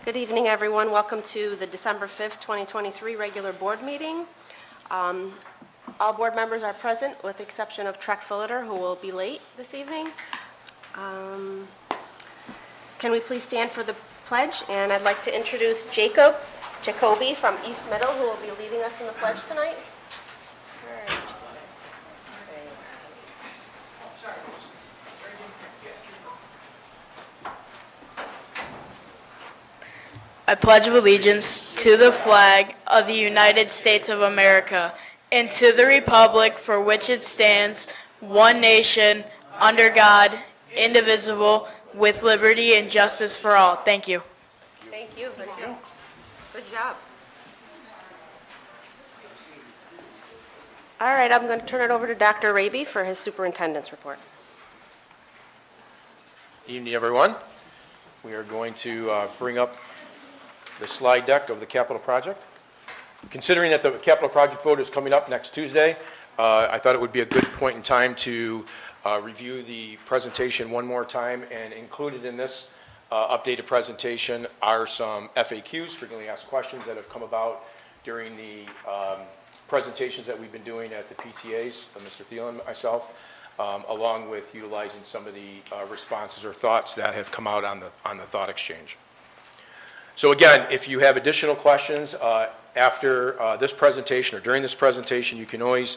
Good evening, everyone. Welcome to the December 5th, 2023 regular board meeting. All board members are present with the exception of Trek Filliter, who will be late this evening. Can we please stand for the pledge? And I'd like to introduce Jacoby from East Middle, who will be leading us in the pledge tonight. I pledge allegiance to the flag of the United States of America and to the republic for which it stands, one nation, under God, indivisible, with liberty and justice for all. Thank you. Thank you. Good job. All right, I'm going to turn it over to Dr. Raby for his superintendent's report. Evening, everyone. We are going to bring up the slide deck of the capital project. Considering that the capital project vote is coming up next Tuesday, I thought it would be a good point in time to review the presentation one more time, and included in this updated presentation are some FAQs, frequently asked questions, that have come about during the presentations that we've been doing at the PTAs, Mr. Thielen and myself, along with utilizing some of the responses or thoughts that have come out on the thought exchange. So again, if you have additional questions after this presentation or during this presentation, you can always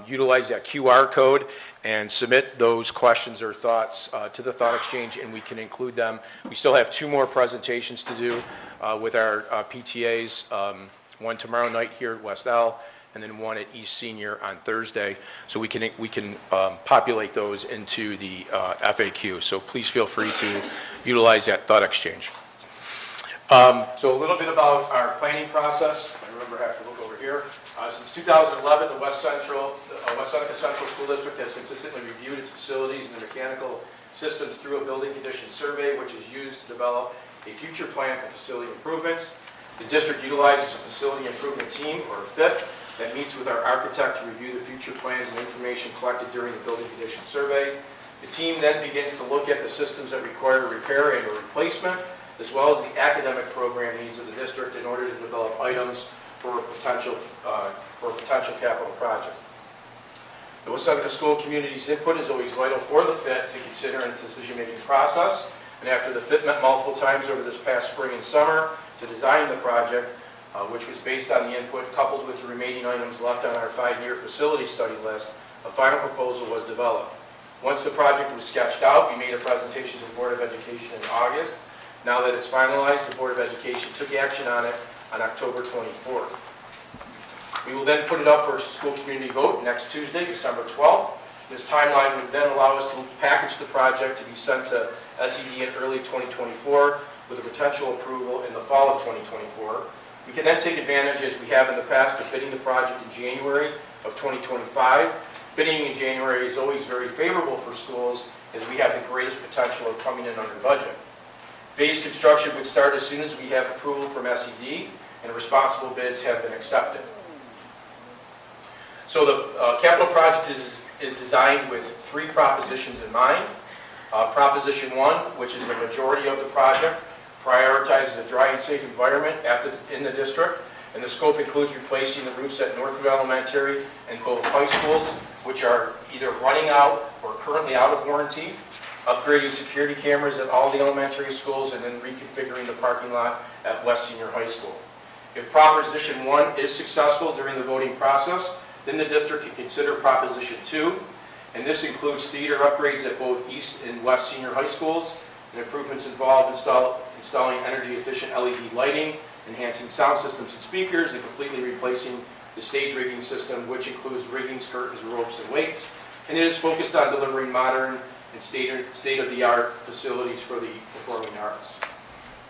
utilize that QR code and submit those questions or thoughts to the thought exchange, and we can include them. We still have 2 more presentations to do with our PTAs, one tomorrow night here at West L, and then one at East Senior on Thursday. So we can populate those into the FAQ. So please feel free to utilize that thought exchange. So a little bit about our planning process. I remember I have to look over here. Since 2011, the West Seneca Central School District has consistently reviewed its facilities and the mechanical systems through a building condition survey, which is used to develop a future plan for facility improvements. The district utilizes a facility improvement team, or FIP, that meets with our architect to review the future plans and information collected during the building condition survey. The team then begins to look at the systems that require repair and or replacement, as well as the academic program needs of the district in order to develop items for a potential capital project. The West Seneca School community's input is always vital for the FIT to consider in its decision-making process, and after the FIT met multiple times over this past spring and summer to design the project, which was based on the input coupled with the remaining items left on our 5-year facility study list, a final proposal was developed. Once the project was sketched out, we made a presentation to the Board of Education in August. Now that it's finalized, the Board of Education took action on it on October 24th. We will then put it up for a school community vote next Tuesday, December 12th. This timeline would then allow us to package the project to be sent to SED in early 2024 with a potential approval in the fall of 2024. We can then take advantage, as we have in the past, of bidding the project in January of 2025. Bidding in January is always very favorable for schools, as we have the greatest potential of coming in under budget. Phase construction would start as soon as we have approval from SED and responsible bids have been accepted. So the capital project is designed with 3 propositions in mind. Proposition 1, which is the majority of the project, prioritizes a dry and safe environment in the district, and the scope includes replacing the roofs at Northwood Elementary and both high schools, which are either running out or currently out of warranty, upgrading security cameras at all the elementary schools, and then reconfiguring the parking lot at West Senior High School. If Proposition 1 is successful during the voting process, then the district can consider Proposition 2, and this includes theater upgrades at both East and West Senior High Schools, and improvements involve installing energy-efficient LED lighting, enhancing sound systems and speakers, and completely replacing the stage rigging system, which includes rigging, curtains, ropes, and weights, and it is focused on delivering modern and state-of-the-art facilities for the performing arts.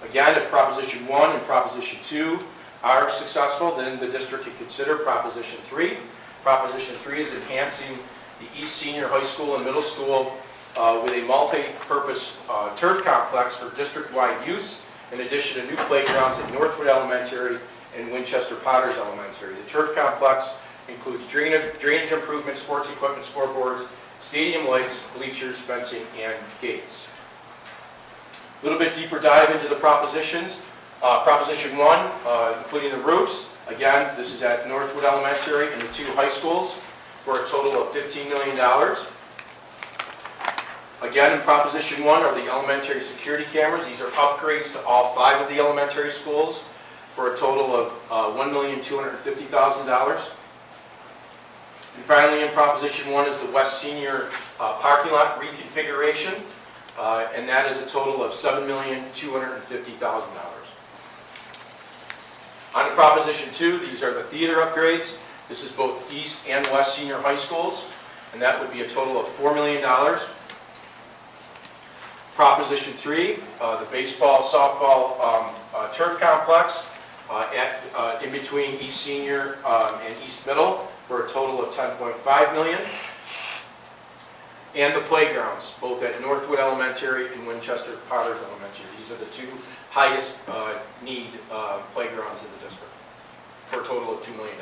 Again, if Proposition 1 and Proposition 2 are successful, then the district can consider Proposition 3. Proposition 3 is enhancing the East Senior High School and Middle School with a multi-purpose turf complex for district-wide use, in addition to new playgrounds at Northwood Elementary and Winchester Potters Elementary. The turf complex includes drainage improvements, sports equipment, scoreboards, stadium lights, bleachers, fencing, and gates. A little bit deeper dive into the propositions. Proposition 1, including the roofs. Again, this is at Northwood Elementary and the 2 high schools for a total of $15 million. Again, in Proposition 1 are the elementary security cameras. These are upgrades to all 5 of the elementary schools for a total of $1,250,000. And finally, in Proposition 1 is the West Senior parking lot reconfiguration, and that is a total of $7,250,000. On to Proposition 2, these are the theater upgrades. This is both East and West Senior High Schools, and that would be a total of $4 million. Proposition 3, the baseball, softball turf complex in between East Senior and East Middle for a total of $10.5 million. And the playgrounds, both at Northwood Elementary and Winchester Potters Elementary. These are the 2 highest need playgrounds in the district for a total of $2 million.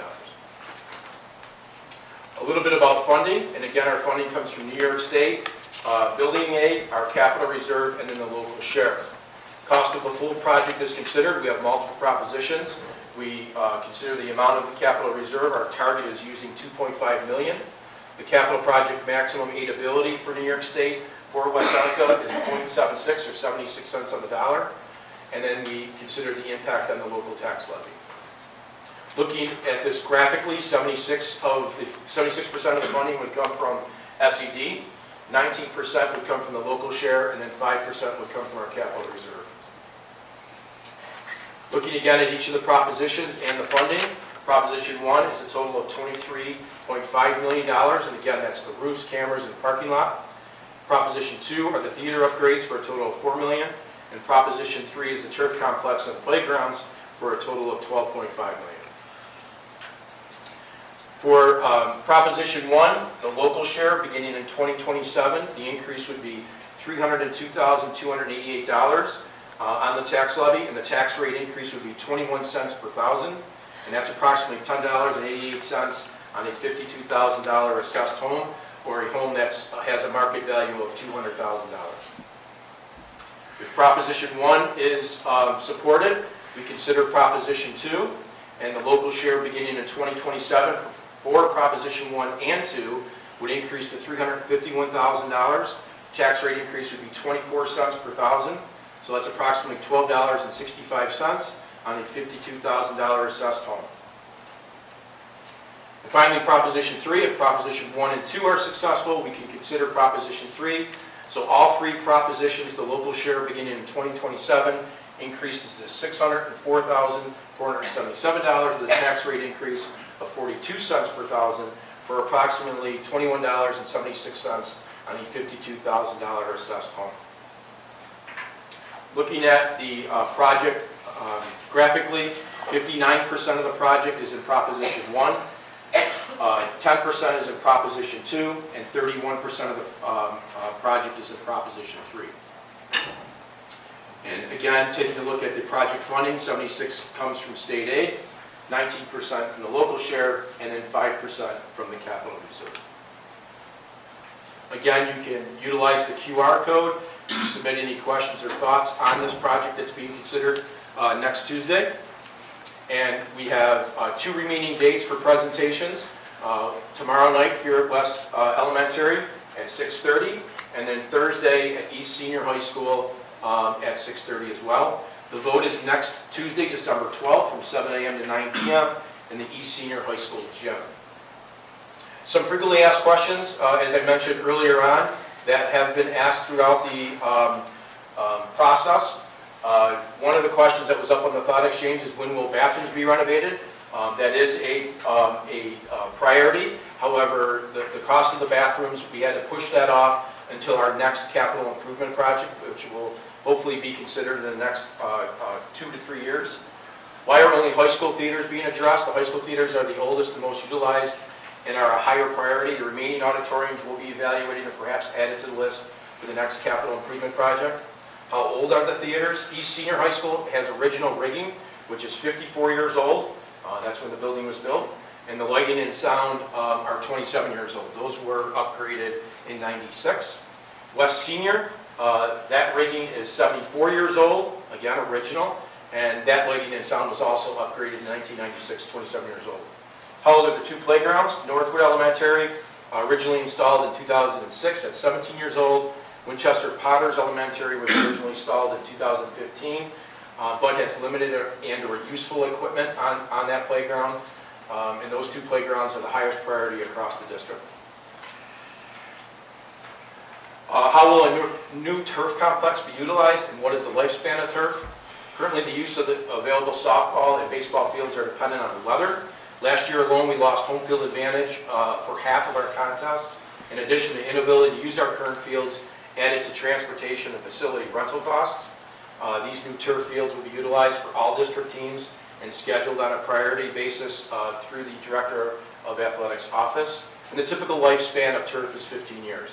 A little bit about funding, and again, our funding comes from New York State, building aid, our capital reserve, and then the local share. Cost of the full project is considered. We have multiple propositions. We consider the amount of the capital reserve. Our target is using $2.5 million. The capital project maximum aid ability for New York State for West Seneca is 0.76 or 76 cents on the dollar. And then we consider the impact on the local tax levy. Looking at this graphically, 76% of the funding would come from SED, 19% would come from the local share, and then 5% would come from our capital reserve. Looking again at each of the propositions and the funding, Proposition 1 is a total of $23.5 million, and again, that's the roofs, cameras, and parking lot. Proposition 2 are the theater upgrades for a total of $4 million, and Proposition 3 is the turf complex and playgrounds for a total of $12.5 million. For Proposition 1, the local share, beginning in 2027, the increase would be $302,288 on the tax levy, and the tax rate increase would be 21 cents per thousand, and that's approximately $10.88 on a $52,000 assessed home, or a home that has a market value of $200,000. If Proposition 1 is supported, we consider Proposition 2, and the local share beginning in 2027 for Proposition 1 and 2 would increase to $351,000. Tax rate increase would be 24 cents per thousand, so that's approximately $12.65 on a $52,000 assessed home. And finally, Proposition 3, if Proposition 1 and 2 are successful, we can consider Proposition 3. So all 3 propositions, the local share beginning in 2027 increases to $604,477 with a tax rate increase of 42 cents per thousand for approximately $21.76 on a $52,000 assessed home. Looking at the project graphically, 59% of the project is in Proposition 1, 10% is in Proposition 2, and 31% of the project is in Proposition 3. And again, taking a look at the project funding, 76% comes from state aid, 19% from the local share, and then 5% from the capital reserve. Again, you can utilize the QR code to submit any questions or thoughts on this project that's being considered next Tuesday. And we have 2 remaining dates for presentations. Tomorrow night here at West Elementary at 6:30, and then Thursday at East Senior High School at 6:30 as well. The vote is next Tuesday, December 12th from 7 a.m. to 9 p.m. in the East Senior High School gym. Some frequently asked questions, as I mentioned earlier on, that have been asked throughout the process. One of the questions that was up on the thought exchange is when will bathrooms be renovated? That is a priority. However, the cost of the bathrooms, we had to push that off until our next capital improvement project, which will hopefully be considered in the next 2 to 3 years. Why are only high school theaters being addressed? The high school theaters are the oldest and most utilized and are a higher priority. The remaining auditoriums will be evaluated and perhaps added to the list for the next capital improvement project. How old are the theaters? East Senior High School has original rigging, which is 54 years old. That's when the building was built. And the lighting and sound are 27 years old. Those were upgraded in '96. West Senior, that rigging is 74 years old, again original, And that lighting and sound was also upgraded in 1996, 27 years old. How old are the two playgrounds? Northwood Elementary, originally installed in 2006 at 17 years old. Winchester Potters Elementary was originally installed in 2015, but has limited and or useful equipment on that playground. And those two playgrounds are the highest priority across the district. How will a new turf complex be utilized, and what is the lifespan of turf? Currently, the use of the available softball and baseball fields are dependent on the weather. Last year alone, we lost home field advantage for half of our contests. In addition, the inability to use our current fields added to transportation and facility rental costs. These new turf fields will be utilized for all district teams and scheduled on a priority basis through the Director of Athletics office. And the typical lifespan of turf is 15 years.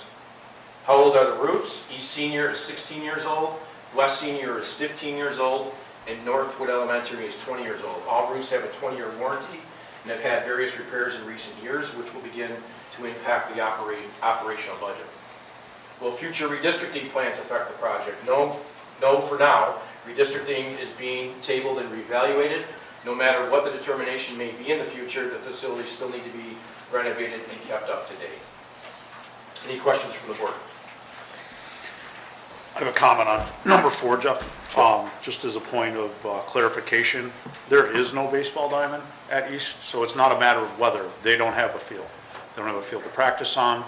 How old are the roofs? East Senior is 16 years old, West Senior is 15 years old, and Northwood Elementary is 20 years old. All roofs have a 20-year warranty and have had various repairs in recent years, which will begin to impact the operational budget. Will future redistricting plans affect the project? No, for now. Redistricting is being tabled and reevaluated. No matter what the determination may be in the future, the facilities still need to be renovated and kept up to date. Any questions from the board? I have a comment on number 4, Jeff. Just as a point of clarification, there is no baseball diamond at East, so it's not a matter of whether. They don't have a field. They don't have a field to practice on.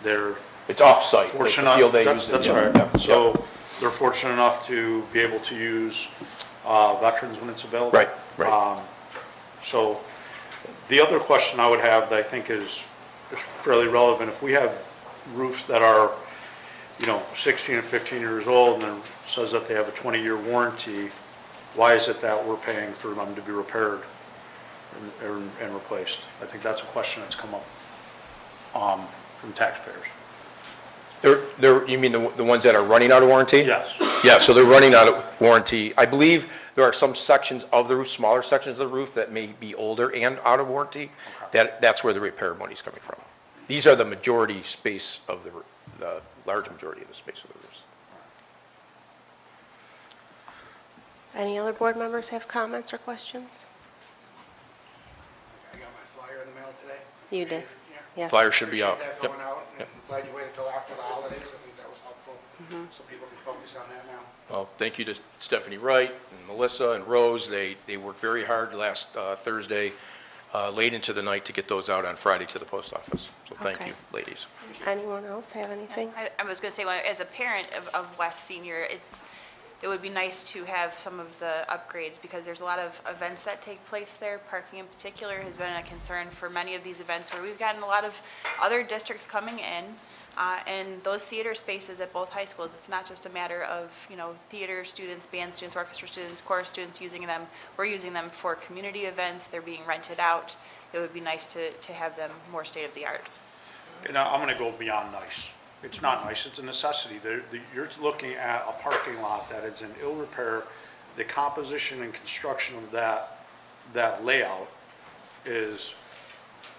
They're It's off-site, like the fortunate. field they That's use. right. Yeah. So they're fortunate enough to be able to use veterans when it's available. Right. So the other question I would have that I think is fairly relevant, if we have roofs that are 16 and 15 years old, and it says that they have a 20-year warranty, why is it that we're paying for them to be repaired and replaced? I think that's a question that's come up from taxpayers. You mean the ones that are running out of warranty? Yes. Yeah, so they're running out of warranty. I believe there are some sections of the roof, smaller sections of the roof that may be older and out of warranty. That's where the repair money's coming from. These are the majority space of the large majority of the space of the roofs. Any other board members have comments or questions? I got my flyer in the mail today. You did? Yeah. Yes. Flyer should be Appreciate out. that Yep. going out, and Yep. I'm glad you waited till after the holidays. I think that was helpful, so people can focus on that now. Well, thank you to Stephanie Wright and Melissa and Rose. They worked very hard last Thursday, late into the night to get those out on Friday to the post office. So thank Okay. you, ladies. Anyone else have anything? I was going to say, well, as a parent of West Senior, it would be nice to have some of the upgrades because there's a lot of events that take place there. Parking in particular has been a concern for many of these events where we've gotten a lot of other districts coming in. And those theater spaces at both high schools, it's not just a matter of, theater students, band students, orchestra students, chorus students using them. We're using them for community events. They're being rented out. It would be nice to have them more state-of-the-art. And I'm going to go beyond nice. It's not nice, it's a necessity. You're looking at a parking lot that is in ill repair. The composition and construction of that layout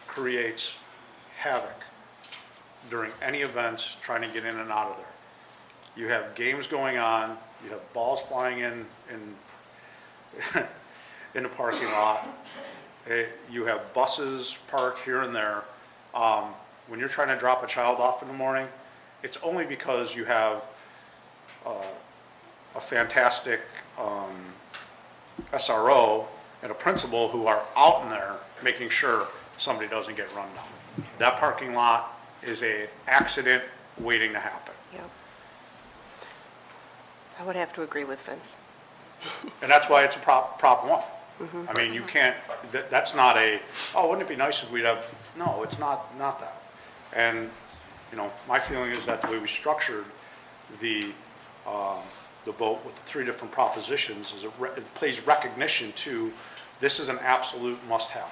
creates havoc during any events trying to get in and out of there. You have games going on, you have balls flying in the parking lot. You have buses parked here and there. When you're trying to drop a child off in the morning, it's only because you have a fantastic SRO and a principal who are out in there making sure somebody doesn't get run down. That parking lot is an accident waiting to happen. Yep. I would have to agree with Vince. And that's why it's a Prop 1. I mean, you can't, that's not wouldn't it be nice if we'd have, no, it's not that. And, my feeling is that the way we structured the vote with the 3 different propositions is it plays recognition to this is an absolute must-have.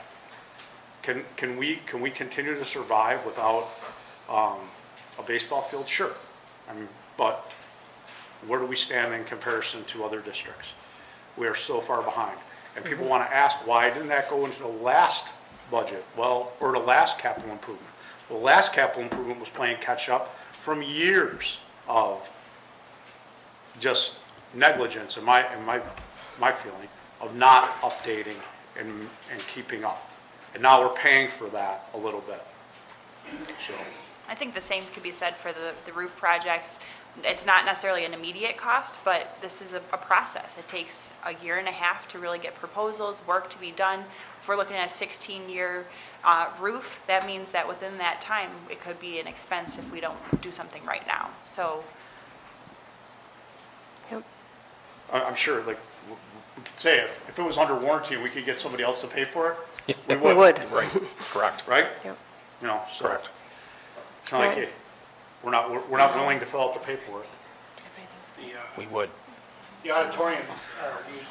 Can we continue to survive without a baseball field? Sure. But where do we stand in comparison to other districts? We are so far behind. And people want to ask, why didn't that go into the last budget? Well, or the last capital improvement. Well, the last capital improvement was playing catch up from years of just negligence, in my my feeling, of not updating and keeping up. And now we're paying for that a little bit. So, I think the same could be said for the roof projects. It's not necessarily an immediate cost, but this is a process. It takes a year and a half to really get proposals, work to be done. If we're looking at a 16-year roof, that means that within that time, it could be an expense if we don't do something right now. So Yep. I'm sure, like, we could say if it was under warranty and we could get somebody else to pay for it, we We would. would. Right, correct. Right? Yep. You know, so. Correct. It's not like, Right. hey, we're not willing to fill out the paperwork. We would. The auditoriums are used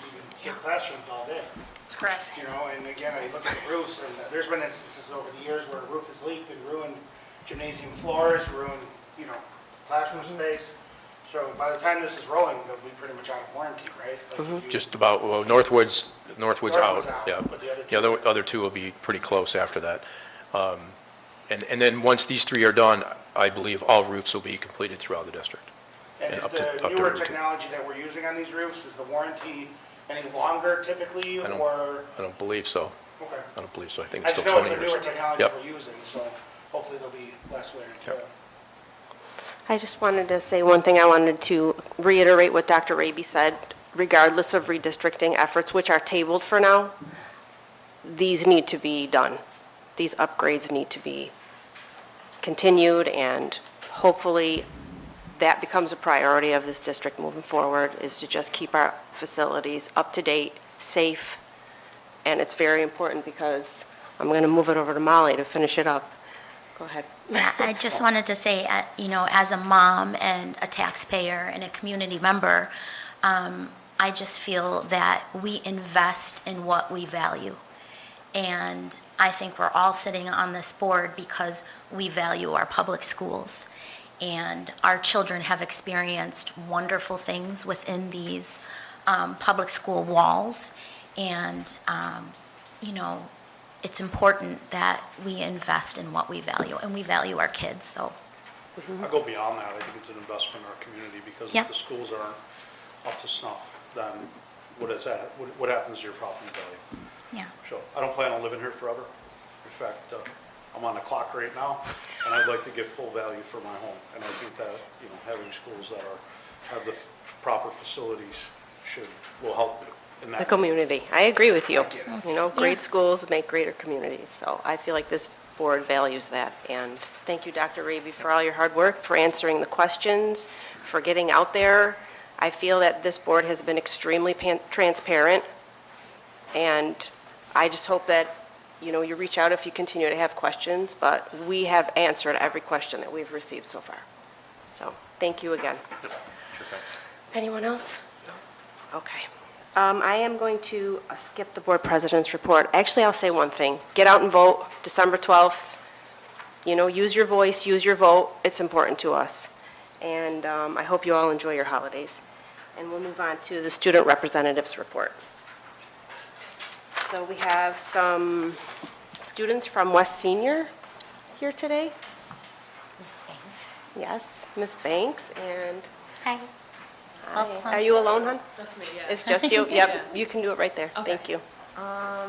in classrooms all day, it's correct. you know, and again, I look at roofs, and there's been instances over the years where a roof has leaked and ruined gymnasium floors, ruined, you know, classroom space. So by the time this is rolling, they'll be pretty much out of warranty, right? Like if you- Just about, well, Northwood's out, Northwood's out, yeah. but the other The other two will be pretty close after that. And then once these three are done, I believe all roofs will be completed throughout the district. And and is up to the newer warranty. technology that we're using on these roofs, is the warranty any longer typically, I don't- or? I don't believe so. Okay. I don't believe so. I think I it's just still know 20 it's the years. newer technology Yep. we're using, so hopefully there'll be less wear and tear. Yep. I just wanted to say one thing. I wanted to reiterate what Dr. Raby said. Regardless of redistricting efforts, which are tabled for now, these need to be done. These upgrades need to be continued, and hopefully that becomes a priority of this district moving forward, is to just keep our facilities up to date, safe. And it's very important because I'm going to move it over to Molly to finish it up. Go ahead. Yeah, I just wanted to say, as a mom and a taxpayer and a community member, I just feel that we invest in what we value. And I think we're all sitting on this board because we value our public schools. And our children have experienced wonderful things within these public school walls. And, it's important that we invest in what we value, and we value our kids, so. I'll go beyond that. I think it's an investment in our community, because Yeah. if the schools aren't up to snuff, then what is that? What happens to your property value? Yeah. So I don't plan on living here forever. In fact, I'm on the clock right now, and I'd like to get full value for my home. And I think that, having schools that have the proper facilities will help in that. The community. I agree with you. Great Yeah. schools make greater communities. So I feel like this board values that. And thank you, Dr. Raby, for all your hard work, for answering the questions, for getting out there. I feel that this board has been extremely transparent. And I just hope that, you reach out if you continue to have questions. But we have answered every question that we've received so far. So thank you again. Sure thing. Anyone else? No? Okay. I am going to skip the board president's report. Actually, I'll say one thing. Get out and vote, December 12th. Use your voice, use your vote. It's important to us. And I hope you all enjoy your holidays. And we'll move on to the student representatives report. So we have some students from West Senior here today. Yes, Ms. Banks, and Hi. hi. Are you alone, hon? Just me, yeah. It's just you? Yep, Yeah. you can do it right there. Okay. Thank you. All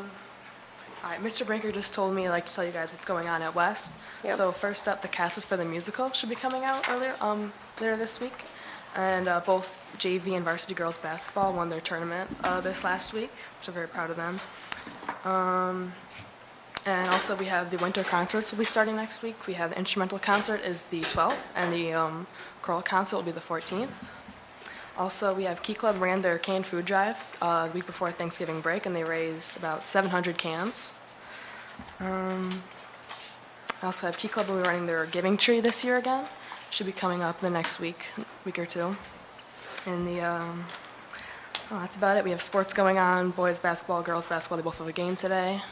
right, Mr. Brinker just told me to tell you guys what's going on at West. Yep. So first up, the cast for the musical should be coming out later this week. And both JV and varsity girls basketball won their tournament this last week, which I'm very proud of them. And also we have the winter concerts will be starting next week. We have the instrumental concert is the 12th, and the choral concert will be the 14th. Also, we have Key Club ran their canned food drive the week before Thanksgiving break, and they raised about 700 cans. I also have Key Club will be running their giving tree this year again. Should be coming up the next week or two. And that's about it. We have sports going on, boys basketball, girls basketball. They both have a game today.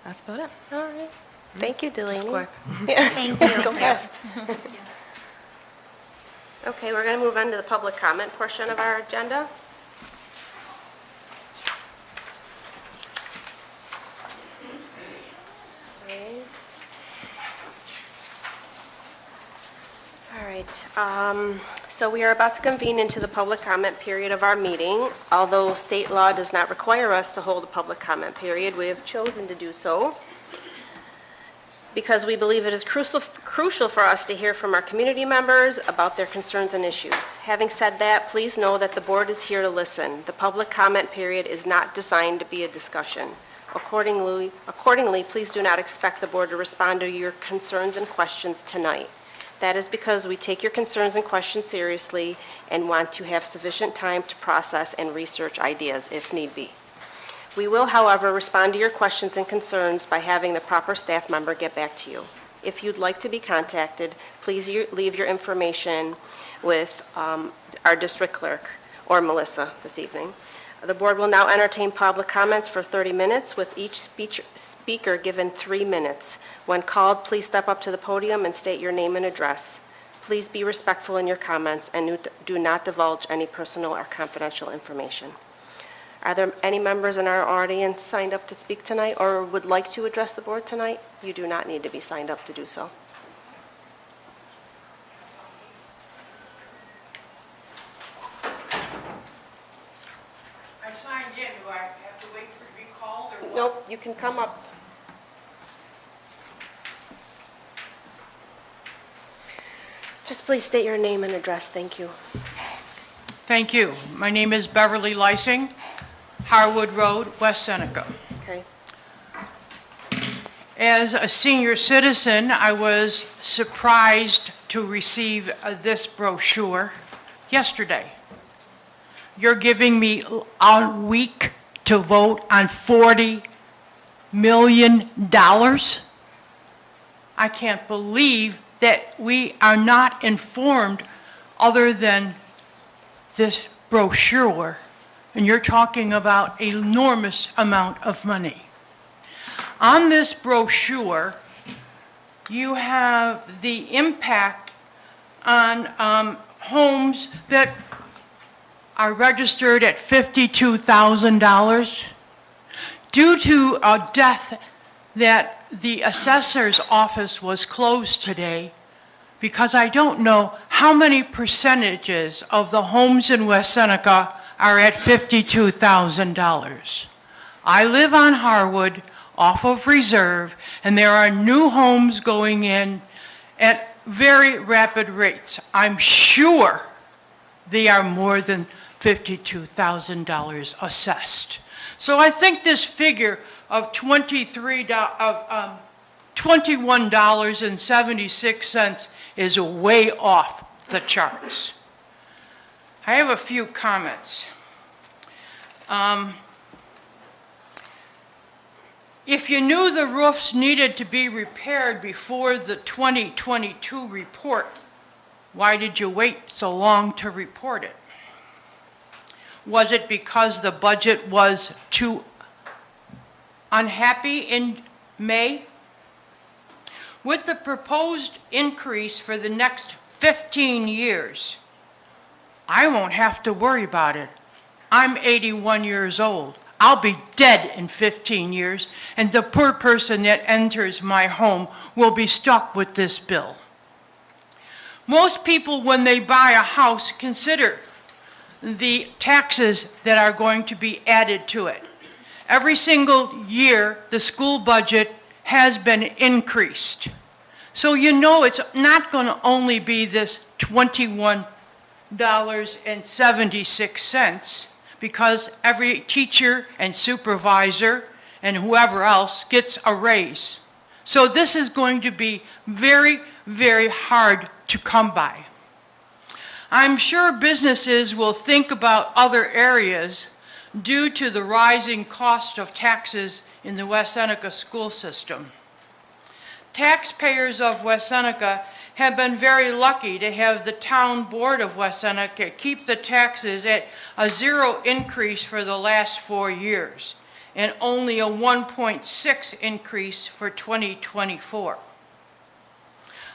That's about it. All right. Thank you, Delaney. Just quick. Thank you. Go fast. Okay, we're going to move on to the public comment portion of our agenda. Okay. All right, right, so we are about to convene into the public comment period of our meeting. Although state law does not require us to hold a public comment period, we have chosen to do so because we believe it is crucial for us to hear from our community members about their concerns and issues. Having said that, please know that the board is here to listen. The public comment period is not designed to be a discussion. Accordingly, please do not expect the board to respond to your concerns and questions tonight. That is because we take your concerns and questions seriously and want to have sufficient time to process and research ideas if need be. We will, however, respond to your questions and concerns by having the proper staff member get back to you. If you'd like to be contacted, please leave your information with our district clerk or Melissa this evening. The board will now entertain public comments for 30 minutes, with each speaker given 3 minutes. When called, please step up to the podium and state your name and address. Please be respectful in your comments and do not divulge any personal or confidential information. Are there any members in our audience signed up to speak tonight or would like to address the board tonight? You do not need to be signed up to do so. I signed in. Do I have to wait for it to be called or what? Nope, you can come up. Just please state your name and address. Thank you. Thank you. My name is Beverly Lysing, Harwood Road, West Seneca. Okay. As a senior citizen, I was surprised to receive this brochure yesterday. You're giving me a week to vote on $40 million? I can't believe that we are not informed other than this brochure, and you're talking about an enormous amount of money. On this brochure, you have the impact on homes that are registered at $52,000 due to a death that the assessor's office was closed today, because I don't know how many percentages of the homes in West Seneca are at $52,000. I live on Harwood off of Reserve, and there are new homes going in at very rapid rates. I'm sure they are more than $52,000 assessed. So I think this figure of $21.76 is way off the charts. I have a few comments. If you knew the roofs needed to be repaired before the 2022 report, why did you wait so long to report it? Was it because the budget was too unhappy in May? With the proposed increase for the next 15 years, I won't have to worry about it. I'm 81 years old. I'll be dead in 15 years, and the poor person that enters my home will be stuck with this bill. Most people, when they buy a house, consider the taxes that are going to be added to it. Every single year, the school budget has been increased. So you know it's not going to only be this $21.76, because every teacher and supervisor and whoever else gets a raise. So this is going to be very, very hard to come by. I'm sure businesses will think about other areas due to the rising cost of taxes in the West Seneca school system. Taxpayers of West Seneca have been very lucky to have the town board of West Seneca keep the taxes at a 0 increase for the last 4 years and only a 1.6 increase for 2024.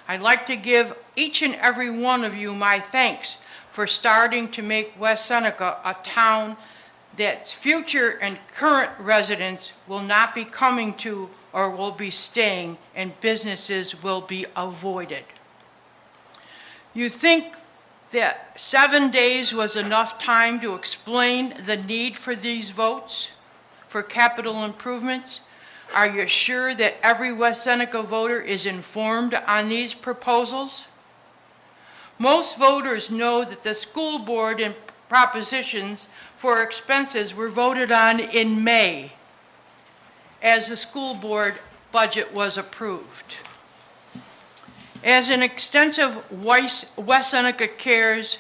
I'd like to give each and every one of you my thanks for starting to make West Seneca a town that future and current residents will not be coming to or will be staying, and businesses will be avoided. You think that 7 days was enough time to explain the need for these votes for capital improvements? Are you sure that every West Seneca voter is informed on these proposals? Most voters know that the school board and propositions for expenses were voted on in May as the school board budget was approved. As an extensive West Seneca Cares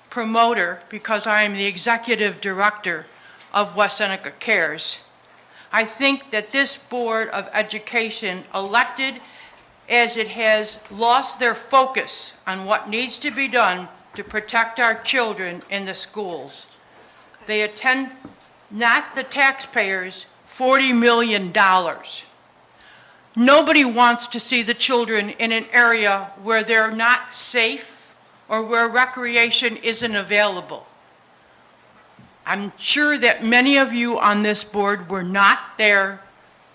promoter, because I am the executive director of West Seneca Cares, I think that this Board of Education, elected as it has lost their focus on what needs to be done to protect our children in the schools. They attend, not the taxpayers, $40 million. Nobody wants to see the children in an area where they're not safe or where recreation isn't available. I'm sure that many of you on this board were not there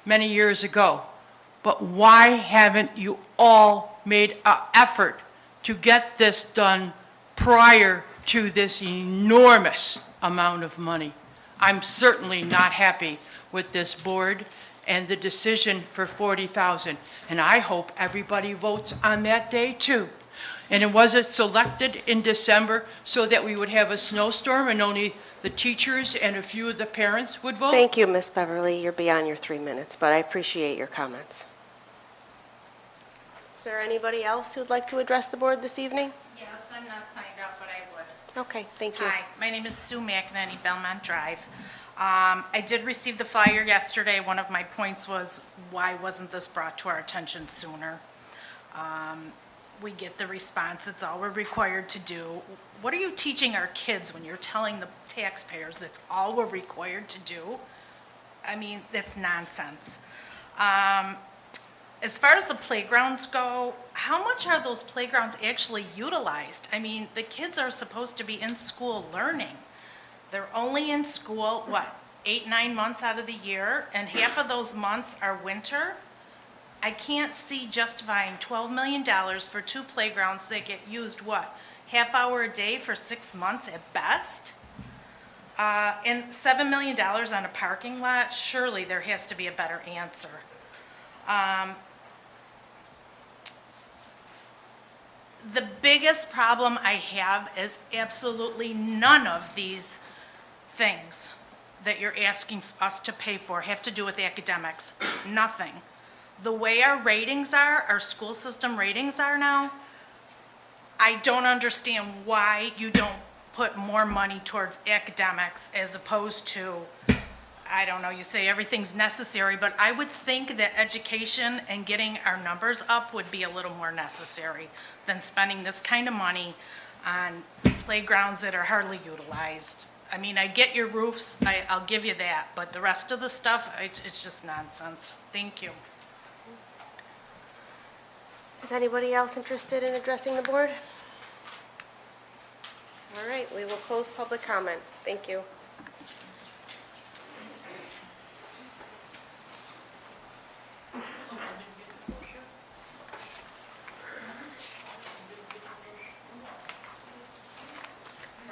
many years ago, but why haven't you all made an effort to get this done prior to this enormous amount of money? I'm certainly not happy with this board and the decision for $40,000, and I hope everybody votes on that day too. And it wasn't selected in December so that we would have a snowstorm and only the teachers and a few of the parents would vote? Thank you, Ms. Beverly. You're beyond your 3 minutes, but I appreciate your comments. Is there anybody else who'd like to address the board this evening? Yes, I'm not signed up, but I would. Okay, thank you. Hi, my name is Sue McEnany, Belmont Drive. I did receive the flyer yesterday. One of my points was, why wasn't this brought to our attention sooner? We get the response, it's all we're required to do. What are you teaching our kids when you're telling the taxpayers that's all we're required to do? I mean, that's nonsense. As far as the playgrounds go, how much are those playgrounds actually utilized? I mean, the kids are supposed to be in school learning. They're only in school, 8, 9 months out of the year, and half of those months are winter. I can't see justifying $12 million for 2 playgrounds that get used, half hour a day for 6 months at best? And $7 million on a parking lot? Surely there has to be a better answer. The biggest problem I have is absolutely none of these things that you're asking us to pay for have to do with academics. Nothing. The way our ratings are, our school system ratings are now, I don't understand why you don't put more money towards academics as opposed to, I don't know, you say everything's necessary, but I would think that education and getting our numbers up would be a little more necessary than spending this kind of money on playgrounds that are hardly utilized. I mean, I get your roofs, I'll give you that, but the rest of the stuff, it's just nonsense. Thank you. Is anybody else interested in addressing the board? All right, we will close public comment. Thank you.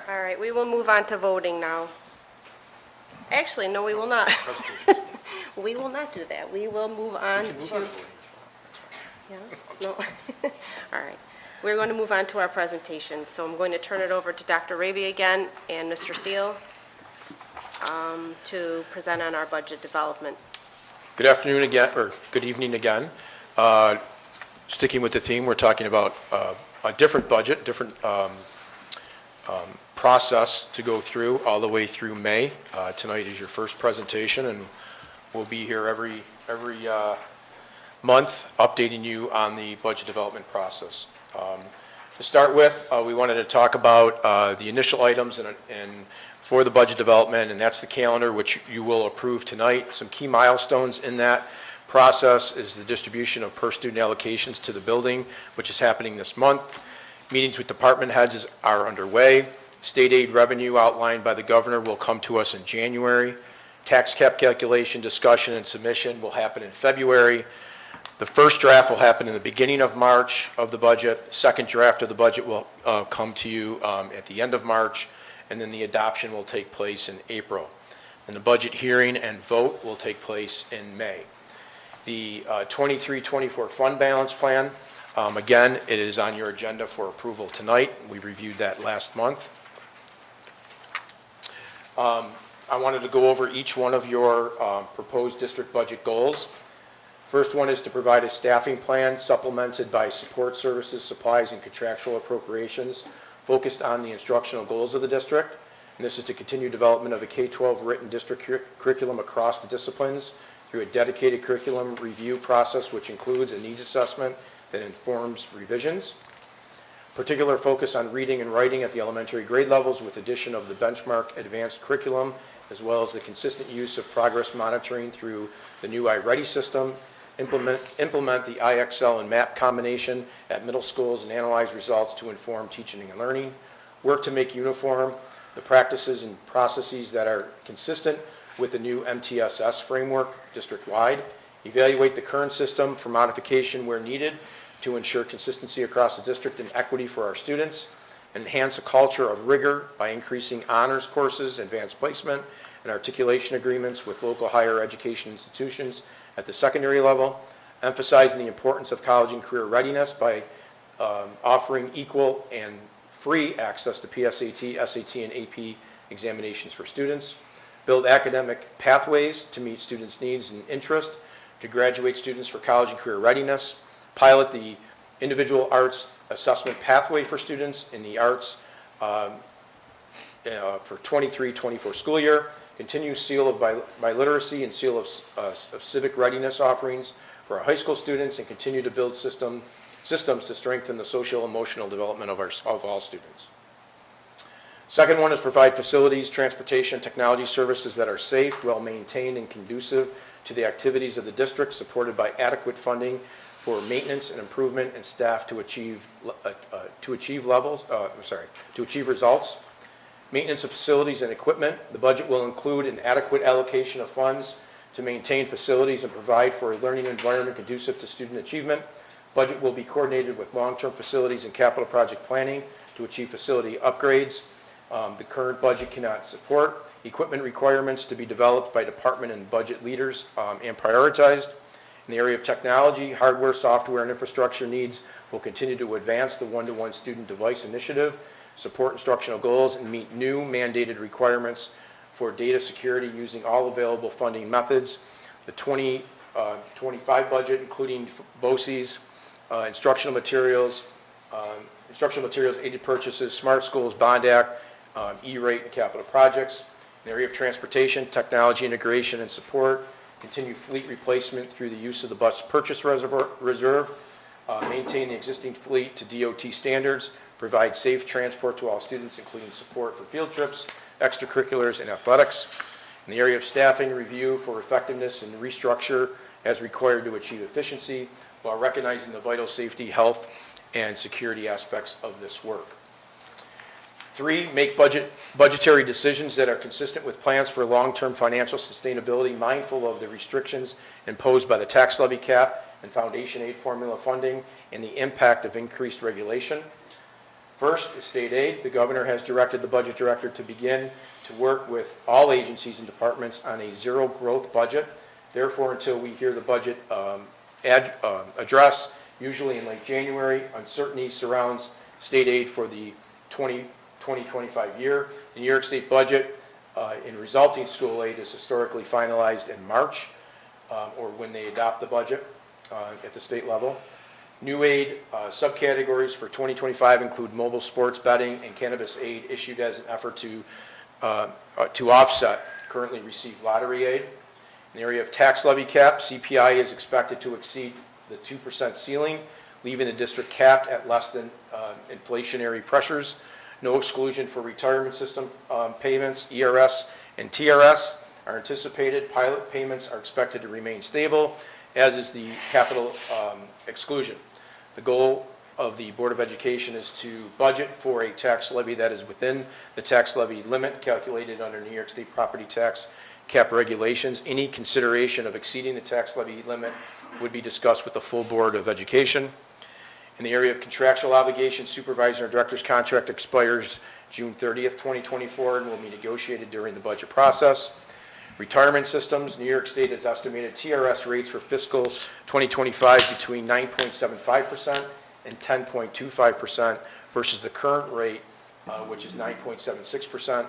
All right, we will move on to voting now. Actually, no, we will not. We will not do that. We will move on to... Yeah, no. All right. We're going to move on to our presentation. So I'm going to turn it over to Dr. Raby again and Mr. Thiel to present on our budget development. Good afternoon again, or good evening again. Sticking with the theme, we're talking about a different budget, different process to go through all the way through May. Tonight is your first presentation, and we'll be here every month updating you on the budget development process. To start with, we wanted to talk about the initial items and for the budget development, and that's the calendar, which you will approve tonight. Some key milestones in that process is the distribution of per student allocations to the building, which is happening this month. Meetings with department heads are underway. State aid revenue outlined by the governor will come to us in January. Tax cap calculation discussion and submission will happen in February. The first draft will happen in the beginning of March of the budget. Second draft of the budget will come to you at the end of March, and then the adoption will take place in April. And the budget hearing and vote will take place in May. The 23-24 fund balance plan, again, it is on your agenda for approval tonight. We reviewed that last month. I wanted to go over each one of your proposed district budget goals. First one is to provide a staffing plan supplemented by support services, supplies, and contractual appropriations focused on the instructional goals of the district. And this is to continue development of a K-12 written district curriculum across the disciplines through a dedicated curriculum review process, which includes a needs assessment that informs revisions. Particular focus on reading and writing at the elementary grade levels with addition of the benchmark advanced curriculum, as well as the consistent use of progress monitoring through the new iReady system. Implement the IXL and MAP combination at middle schools and analyze results to inform teaching and learning. Work to make uniform the practices and processes that are consistent with the new MTSS framework district-wide. Evaluate the current system for modification where needed to ensure consistency across the district and equity for our students. Enhance a culture of rigor by increasing honors courses, advanced placement, and articulation agreements with local higher education institutions at the secondary level. Emphasizing the importance of college and career readiness by offering equal and free access to PSAT, SAT, and AP examinations for students. Build academic pathways to meet students' needs and interest to graduate students for college and career readiness. Pilot the individual arts assessment pathway for students in the arts for 23-24 school year. Continue seal of biliteracy and seal of civic readiness offerings for our high school students, and continue to build systems to strengthen the social emotional development of all students. Second one is provide facilities, transportation, technology services that are safe, well maintained, and conducive to the activities of the district, supported by adequate funding for maintenance and improvement and staff to achieve results. Maintenance of facilities and equipment. The budget will include an adequate allocation of funds to maintain facilities and provide for a learning environment conducive to student achievement. Budget will be coordinated with long-term facilities and capital project planning to achieve facility upgrades the current budget cannot support. Equipment requirements to be developed by department and budget leaders and prioritized. In the area of technology, hardware, software, and infrastructure needs will continue to advance the one-to-one student device initiative, support instructional goals, and meet new mandated requirements for data security using all available funding methods. The 2025 budget, including BOCES, instructional materials, aided purchases, smart schools, Bond Act, E-rate, and capital projects. In the area of transportation, technology integration and support, continue fleet replacement through the use of the bus purchase reserve, maintain the existing fleet to DOT standards, provide safe transport to all students, including support for field trips, extracurriculars, and athletics. In the area of staffing, review for effectiveness and restructure as required to achieve efficiency, while recognizing the vital safety, health, and security aspects of this work. 3, make budgetary decisions that are consistent with plans for long-term financial sustainability, mindful of the restrictions imposed by the tax levy cap and foundation aid formula funding and the impact of increased regulation. First is state aid. The governor has directed the budget director to begin to work with all agencies and departments on a zero growth budget. Therefore, until we hear the budget address, usually in late January, uncertainty surrounds state aid for the 2025 year. The New York State budget in resulting school aid is historically finalized in March or when they adopt the budget at the state level. New aid subcategories for 2025 include mobile sports betting and cannabis aid issued as an effort to offset currently received lottery aid. In the area of tax levy cap, CPI is expected to exceed the 2% ceiling, leaving the district capped at less than inflationary pressures. No exclusion for retirement system payments, ERS and TRS are anticipated. Pilot payments are expected to remain stable, as is the capital exclusion. The goal of the Board of Education is to budget for a tax levy that is within the tax levy limit calculated under New York State property tax cap regulations. Any consideration of exceeding the tax levy limit would be discussed with the full Board of Education. In the area of contractual obligations, supervisor and director's contract expires June 30th, 2024, and will be negotiated during the budget process. Retirement systems, New York State has estimated TRS rates for fiscal 2025 between 9.75% and 10.25% versus the current rate, which is 9.76%.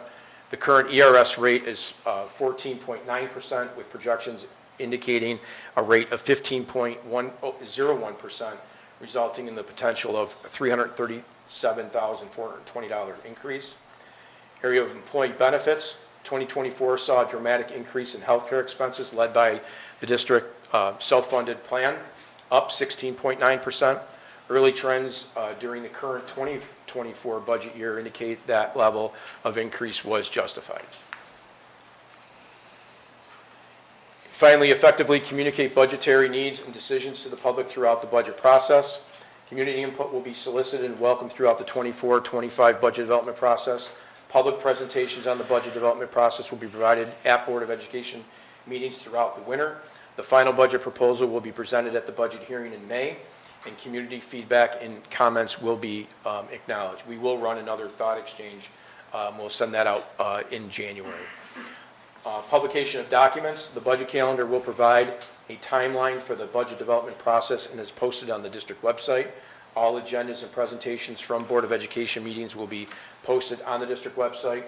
The current ERS rate is 14.9%, with projections indicating a rate of 15.01%, resulting in the potential of $337,420 increase. Area of employee benefits, 2024 saw a dramatic increase in healthcare expenses led by the district self-funded plan, up 16.9%. Early trends during the current 2024 budget year indicate that level of increase was justified. Finally, effectively communicate budgetary needs and decisions to the public throughout the budget process. Community input will be solicited and welcomed throughout the 24-25 budget development process. Public presentations on the budget development process will be provided at Board of Education meetings throughout the winter. The final budget proposal will be presented at the budget hearing in May, and community feedback and comments will be acknowledged. We will run another thought exchange. We'll send that out in January. Publication of documents. The budget calendar will provide a timeline for the budget development process and is posted on the district website. All agendas and presentations from Board of Education meetings will be posted on the district website.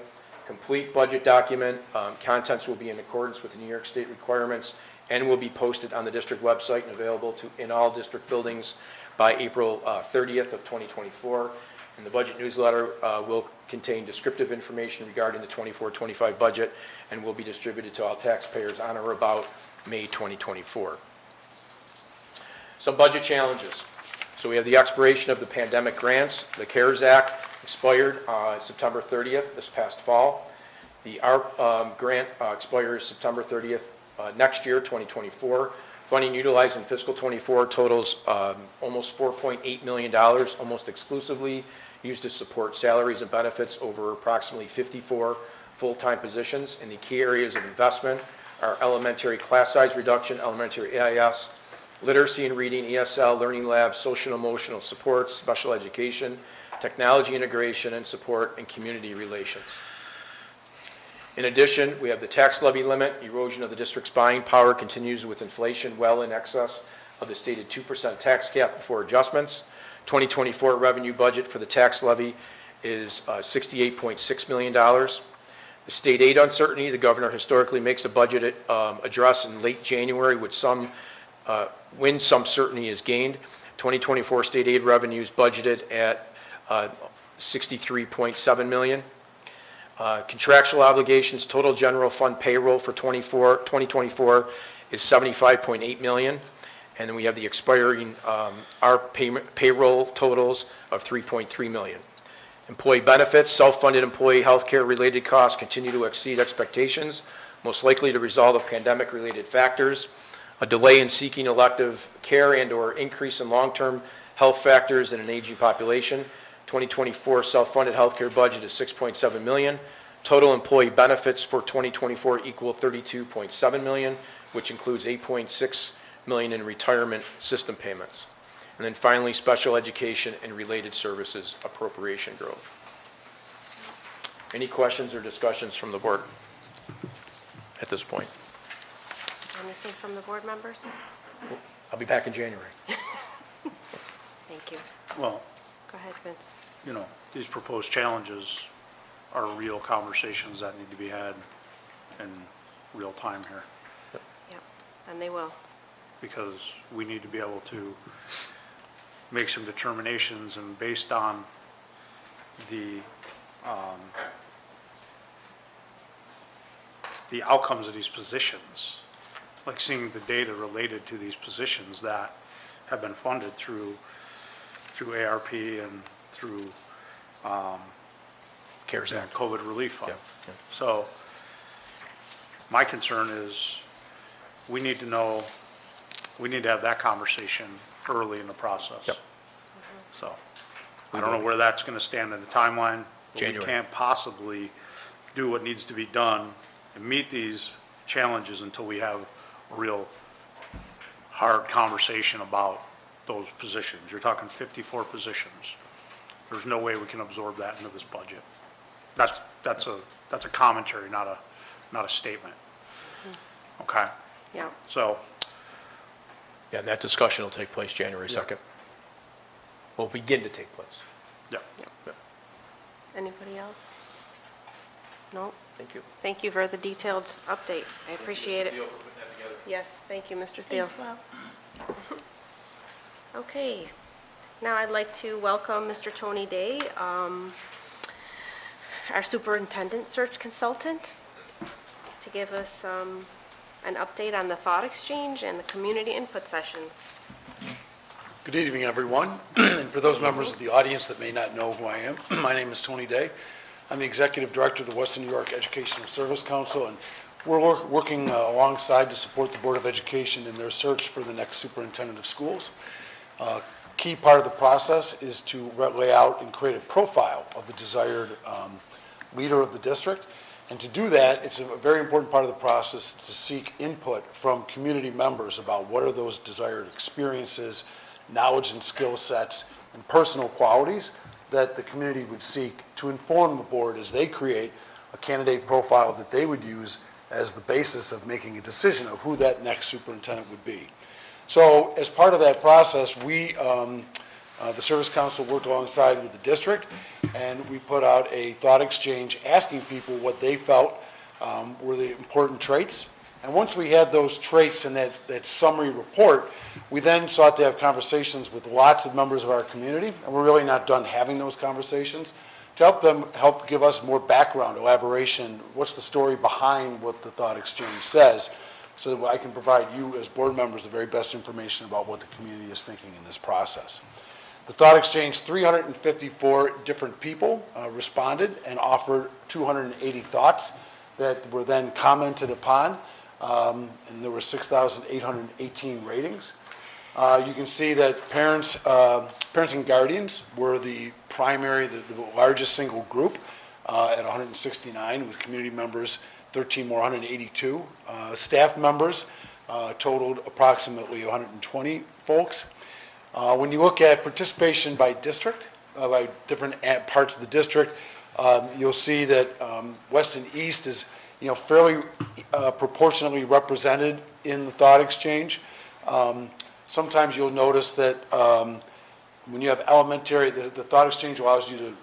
Complete budget document. Contents will be in accordance with the New York State requirements and will be posted on the district website and available in all district buildings by April 30th of 2024. And the budget newsletter will contain descriptive information regarding the 24-25 budget and will be distributed to all taxpayers on or about May 2024. Some budget challenges. So we have the expiration of the pandemic grants. The CARES Act expired September 30th this past fall. The ARP grant expires September 30th next year, 2024. Funding utilized in fiscal 24 totals almost $4.8 million, almost exclusively used to support salaries and benefits over approximately 54 full-time positions. And the key areas of investment are elementary class size reduction, elementary AIS, literacy and reading, ESL, learning labs, social and emotional supports, special education, technology integration and support, and community relations. In addition, we have the tax levy limit. Erosion of the district's buying power continues with inflation well in excess of the stated 2% tax cap before adjustments. 2024 revenue budget for the tax levy is $68.6 million. The state aid uncertainty, the governor historically makes a budget address in late January when some certainty is gained. 2024 state aid revenues budgeted at $63.7 million. Contractual obligations, total general fund payroll for 2024 is $75.8 million. And then we have the expiring payroll totals of $3.3 million. Employee benefits, self-funded employee health care related costs continue to exceed expectations, most likely the result of pandemic-related factors, a delay in seeking elective care and or increase in long-term health factors in an aging population. 2024 self-funded healthcare budget is $6.7 million. Total employee benefits for 2024 equal $32.7 million, which includes $8.6 million in retirement system payments. And then finally, special education and related services appropriation growth. Any questions or discussions from the board at this point? Anything from the board members? I'll be back in January. Thank you. Well, Go ahead, Vince. you know, these proposed challenges are real conversations that need to be had in real time here, Yep, and they will. because we need to be able to make some determinations, and based on the outcomes of these positions, like seeing the data related to these positions that have been funded through ARP and through CARES Act. COVID relief fund. Yeah. So my concern is we need to know, we need to have that conversation early in the process. Yep. So I don't know where that's going to stand in the timeline. But January. we can't possibly do what needs to be done and meet these challenges until we have real hard conversation about those positions. You're talking 54 positions. There's no way we can absorb that into this budget. That's a commentary, not a statement. Okay? Yeah. So, Yeah, and that discussion will take place January 2nd. Will begin to take place. yeah. Anybody else? No? Thank you. Thank you for the detailed update. I appreciate it. Yes, thank you, Mr. Thiel. Okay. Now I'd like to welcome Mr. Tony Day, our superintendent search consultant, to give us an update on the thought exchange and the community input sessions. Good evening, everyone. And for those members of the audience that may not know who I am, my name is Tony Day. I'm the Executive Director of the Western New York Educational Service Council, and we're working alongside to support the Board of Education in their search for the next superintendent of schools. Key part of the process is to lay out and create a profile of the desired leader of the district. And to do that, it's a very important part of the process to seek input from community members about what are those desired experiences, knowledge and skill sets, and personal qualities that the community would seek to inform the board as they create a candidate profile that they would use as the basis of making a decision of who that next superintendent would be. So as part of that process, we, the Service Council, worked alongside with the district, and we put out a thought exchange asking people what they felt were the important traits. And once we had those traits in that summary report, we then sought to have conversations with lots of members of our community, and we're really not done having those conversations, to help give us more background, elaboration, what's the story behind what the thought exchange says, so that I can provide you as board members the very best information about what the community is thinking in this process. The thought exchange, 354 different people responded and offered 280 thoughts that were then commented upon, and there were 6,818 ratings. You can see that parents and guardians were the primary, the largest single group at 169, with community members 13 more, 182. Staff members totaled approximately 120 folks. When you look at participation by district, by different parts of the district, you'll see that West and East is fairly proportionately represented in the thought exchange. Sometimes you'll notice that when you have elementary, the thought exchange allows you to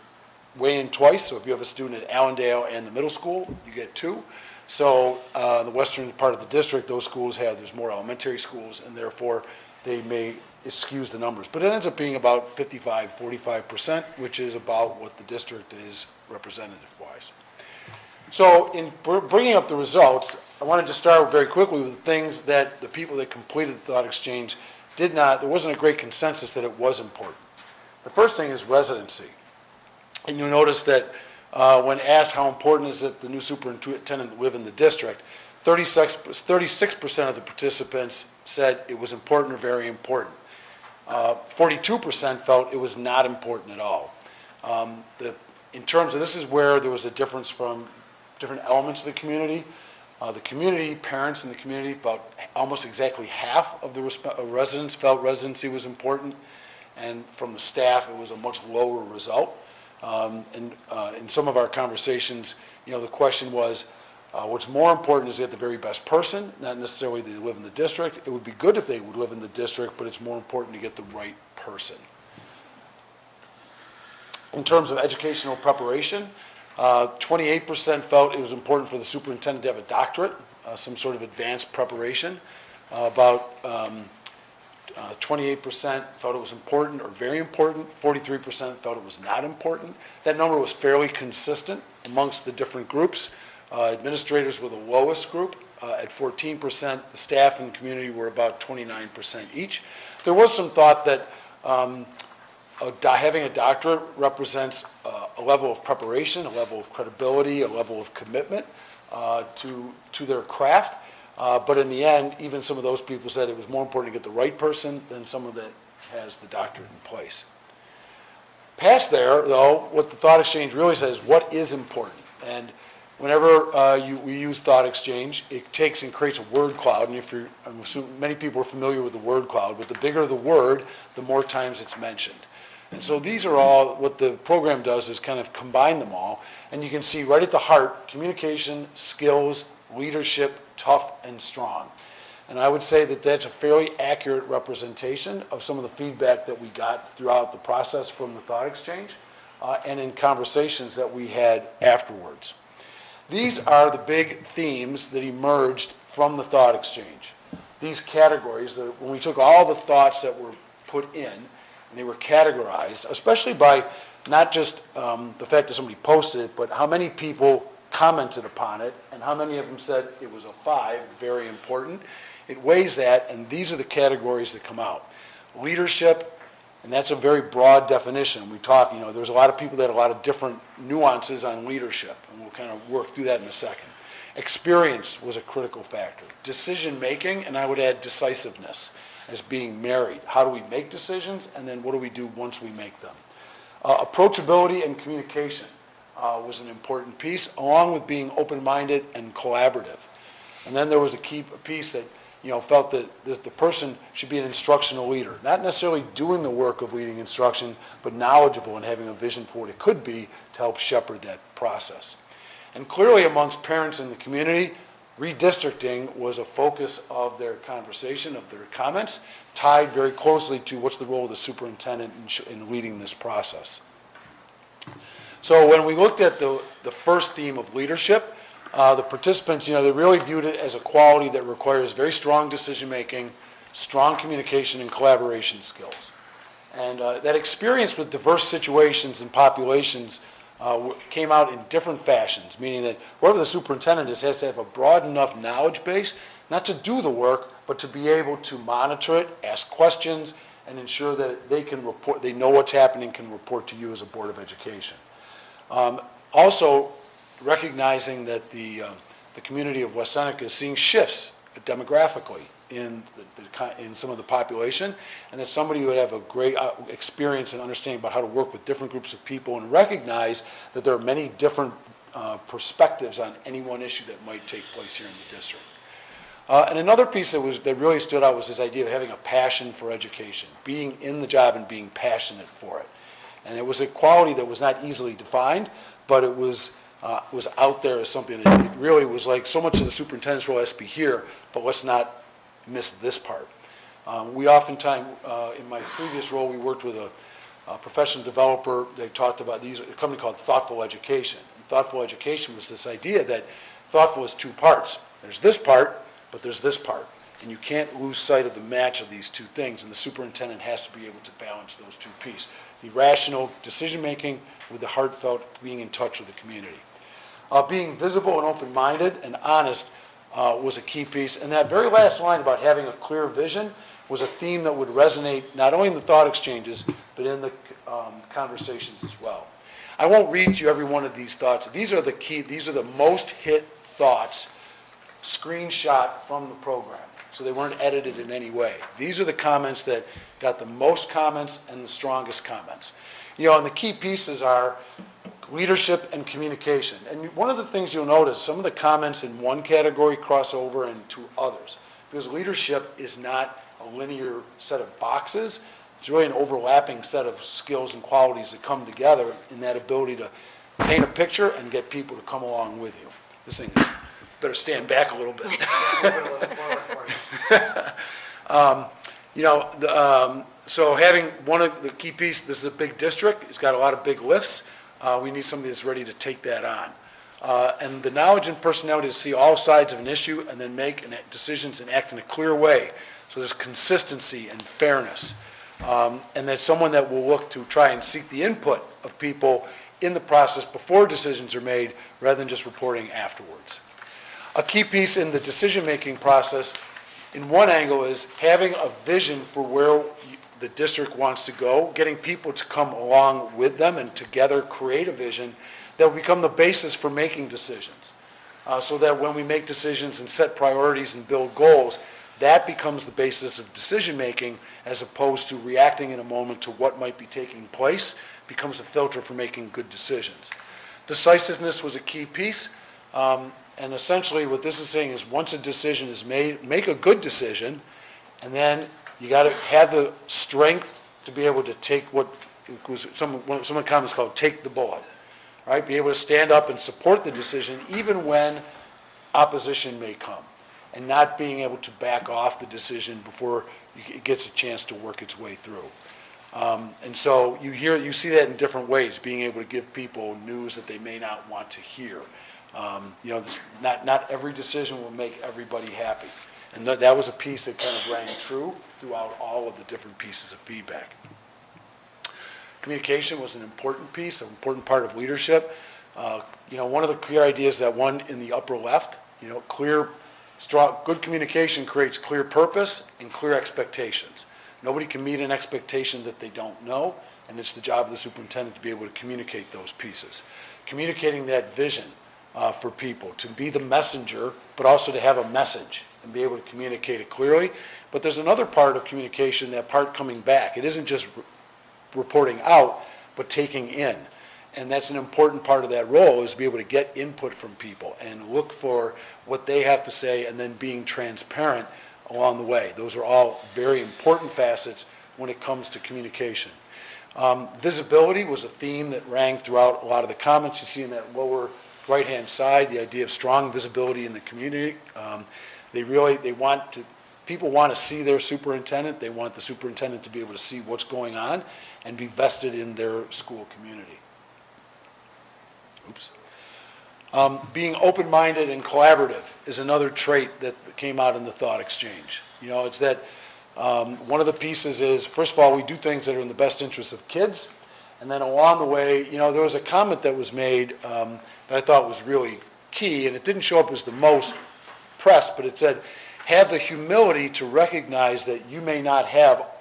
weigh in twice. So if you have a student at Allendale and the middle school, you get 2. So the western part of the district, those schools there's more elementary schools, and therefore they may skews the numbers. But it ends up being about 45%, which is about what the district is representative-wise. So in bringing up the results, I wanted to start very quickly with the things that the people that completed the thought exchange there wasn't a great consensus that it was important. The first thing is residency. And you'll notice that when asked how important is it the new superintendent live in the district, 36% of the participants said it was important or very important. 42% felt it was not important at all. In terms of, this is where there was a difference from different elements of the community. The community, parents in the community, about almost exactly half of the residents felt residency was important, and from the staff, it was a much lower result. In some of our conversations, the question was, what's more important is to get the very best person, not necessarily that they live in the district. It would be good if they would live in the district, but it's more important to get the right person. In terms of educational preparation, 28% felt it was important for the superintendent to have a doctorate, some sort of advanced preparation. About 28% felt it was important or very important. 43% felt it was not important. That number was fairly consistent amongst the different groups. Administrators were the lowest group at 14%. The staff and community were about 29% each. There was some thought that having a doctorate represents a level of preparation, a level of credibility, a level of commitment to their craft. But in the end, even some of those people said it was more important to get the right person than someone that has the doctorate in place. Past there, though, what the thought exchange really says is what is important. And Whenever we use thought exchange, it takes and creates a word cloud, and I'm assuming many people are familiar with the word cloud, but the bigger the word, the more times it's mentioned. And so these are all, what the program does is kind of combine them all, and you can see right at the heart, communication, skills, leadership, tough and strong. And I would say that that's a fairly accurate representation of some of the feedback that we got throughout the process from the thought exchange and in conversations that we had afterwards. These are the big themes that emerged from the thought exchange. These categories, when we took all the thoughts that were put in, and they were categorized, especially by not just the fact that somebody posted it, but how many people commented upon it, and how many of them said it was a 5, very important. It weighs that, and these are the categories that come out. Leadership, and that's a very broad definition. We talk, there's a lot of people that have a lot of different nuances on leadership, and we'll kind of work through that in a second. Experience was a critical factor. Decision making, and I would add decisiveness as being married. How do we make decisions, and then what do we do once we make them? Approachability and communication was an important piece, along with being open-minded and collaborative. And then there was a key piece that felt that the person should be an instructional leader, not necessarily doing the work of leading instruction, but knowledgeable and having a vision for what it could be to help shepherd that process. And clearly amongst parents in the community, redistricting was a focus of their conversation, of their comments, tied very closely to what's the role of the superintendent in leading this process. So when we looked at the first theme of leadership, the participants, they really viewed it as a quality that requires very strong decision-making, strong communication, and collaboration skills. And that experience with diverse situations and populations came out in different fashions, meaning that whoever the superintendent is has to have a broad enough knowledge base, not to do the work, but to be able to monitor it, ask questions, and ensure that they can report, they know what's happening, can report to you as a Board of Education. Also, recognizing that the community of West Seneca is seeing shifts demographically in some of the population, and that somebody would have a great experience and understanding about how to work with different groups of people and recognize that there are many different perspectives on any one issue that might take place here in the district. And another piece that really stood out was this idea of having a passion for education, being in the job and being passionate for it. And it was a quality that was not easily defined, but it was out there as something that it really was like so much of the superintendent's role has to be here, but let's not miss this part. We oftentimes, in my previous role, we worked with a professional developer. They talked about a company called Thoughtful Education. And Thoughtful Education was this idea that thoughtful is 2 parts. There's this part, but there's this part. And you can't lose sight of the match of these 2 things, and the superintendent has to be able to balance those 2 pieces. The rational decision-making with the heartfelt being in touch with the community. Being visible and open-minded and honest was a key piece. And that very last line about having a clear vision was a theme that would resonate not only in the thought exchanges, but in the conversations as well. I won't read you every one of these thoughts. These are the most hit thoughts screenshot from the program. So they weren't edited in any way. These are the comments that got the most comments and the strongest comments. And the key pieces are leadership and communication. And one of the things you'll notice, some of the comments in one category cross over into others. Because leadership is not a linear set of boxes. It's really an overlapping set of skills and qualities that come together in that ability to paint a picture and get people to come along with you. This thing is, better stand back a little bit. So having one of the key pieces, this is a big district. It's got a lot of big lifts. We need somebody that's ready to take that on. And the knowledge and personality to see all sides of an issue and then make decisions and act in a clear way. So there's consistency and fairness. And that's someone that will look to try and seek the input of people in the process before decisions are made rather than just reporting afterwards. A key piece in the decision-making process in one angle is having a vision for where the district wants to go, getting people to come along with them and together create a vision that will become the basis for making decisions. So that when we make decisions and set priorities and build goals, that becomes the basis of decision-making as opposed to reacting in a moment to what might be taking place, becomes a filter for making good decisions. Decisiveness was a key piece. And essentially what this is saying is once a decision is made, make a good decision, and then you got to have the strength to be able to take what was some comments called take the bullet, right? Be able to stand up and support the decision even when opposition may come, and not being able to back off the decision before it gets a chance to work its way through. And so you see that in different ways, being able to give people news that they may not want to hear. Not every decision will make everybody happy. And that was a piece that kind of rang true throughout all of the different pieces of feedback. Communication was an important piece, an important part of leadership. One of the clear ideas, that one in the upper left, clear, strong, good communication creates clear purpose and clear expectations. Nobody can meet an expectation that they don't know, and it's the job of the superintendent to be able to communicate those pieces. Communicating that vision for people, to be the messenger, but also to have a message and be able to communicate it clearly. But there's another part of communication, that part coming back. It isn't just reporting out, but taking in. And that's an important part of that role, is to be able to get input from people and look for what they have to say, and then being transparent along the way. Those are all very important facets when it comes to communication. Visibility was a theme that rang throughout a lot of the comments. You see in that lower right-hand side, the idea of strong visibility in the community. People want to see their superintendent. They want the superintendent to be able to see what's going on and be vested in their school community. Being open-minded and collaborative is another trait that came out in the thought exchange. It's that one of the pieces is, first of all, we do things that are in the best interest of kids. And then along the way, there was a comment that was made that I thought was really key, and it didn't show up as the most pressed, but it said, have the humility to recognize that you may not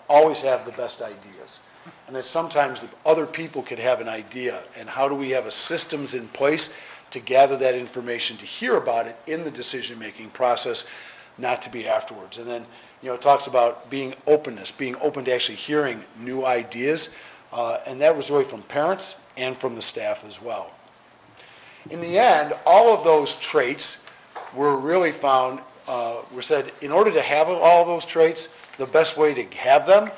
always have the best ideas. And that sometimes other people could have an idea, and how do we have systems in place to gather that information, to hear about it in the decision-making process, not to be afterwards. And then, it talks about being open to actually hearing new ideas, and that was really from parents and from the staff as well. In the end, all of those traits were really found, were said, in order to have all of those traits, the best way to have them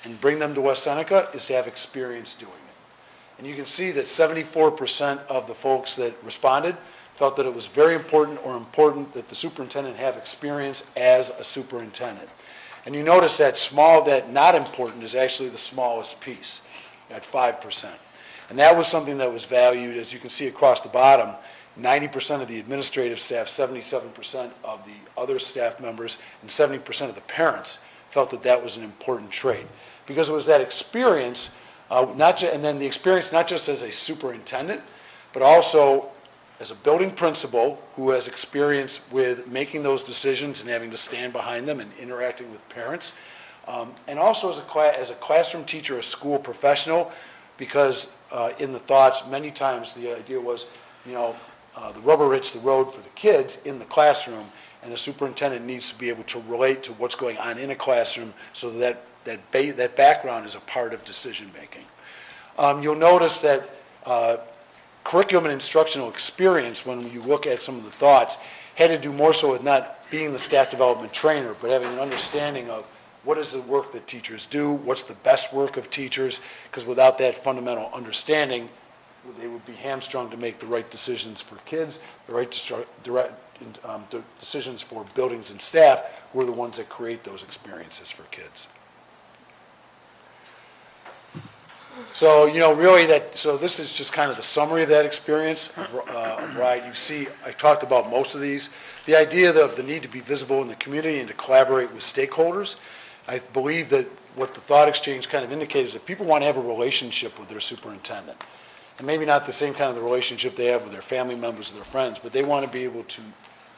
and bring them to West Seneca is to have experience doing it. And you can see that 74% of the folks that responded felt that it was very important that the superintendent have experience as a superintendent. And you notice that not important is actually the smallest piece at 5%. And that was something that was valued, as you can see across the bottom, 90% of the administrative staff, 77% of the other staff members, and 70% of the parents felt that was an important trait. Because it was that experience, and then the experience not just as a superintendent, but also as a building principal who has experience with making those decisions and having to stand behind them and interacting with parents, and also as a classroom teacher, a school professional, because in the thoughts, many times the idea was, the rubber hits the road for the kids in the classroom, and the superintendent needs to be able to relate to what's going on in a classroom so that background is a part of decision making. You'll notice that curriculum and instructional experience, when you look at some of the thoughts, had to do more so with not being the staff development trainer, but having an understanding of what is the work that teachers do, what's the best work of teachers, because without that fundamental understanding, they would be hamstrung to make the right decisions for kids, the right decisions for buildings and staff, who are the ones that create those experiences for kids. So, so this is just kind of the summary of that experience, right? You see, I talked about most of these. The idea of the need to be visible in the community and to collaborate with stakeholders. I believe that what the thought exchange kind of indicates is that people want to have a relationship with their superintendent. And maybe not the same kind of the relationship they have with their family members or their friends, but they want to be able to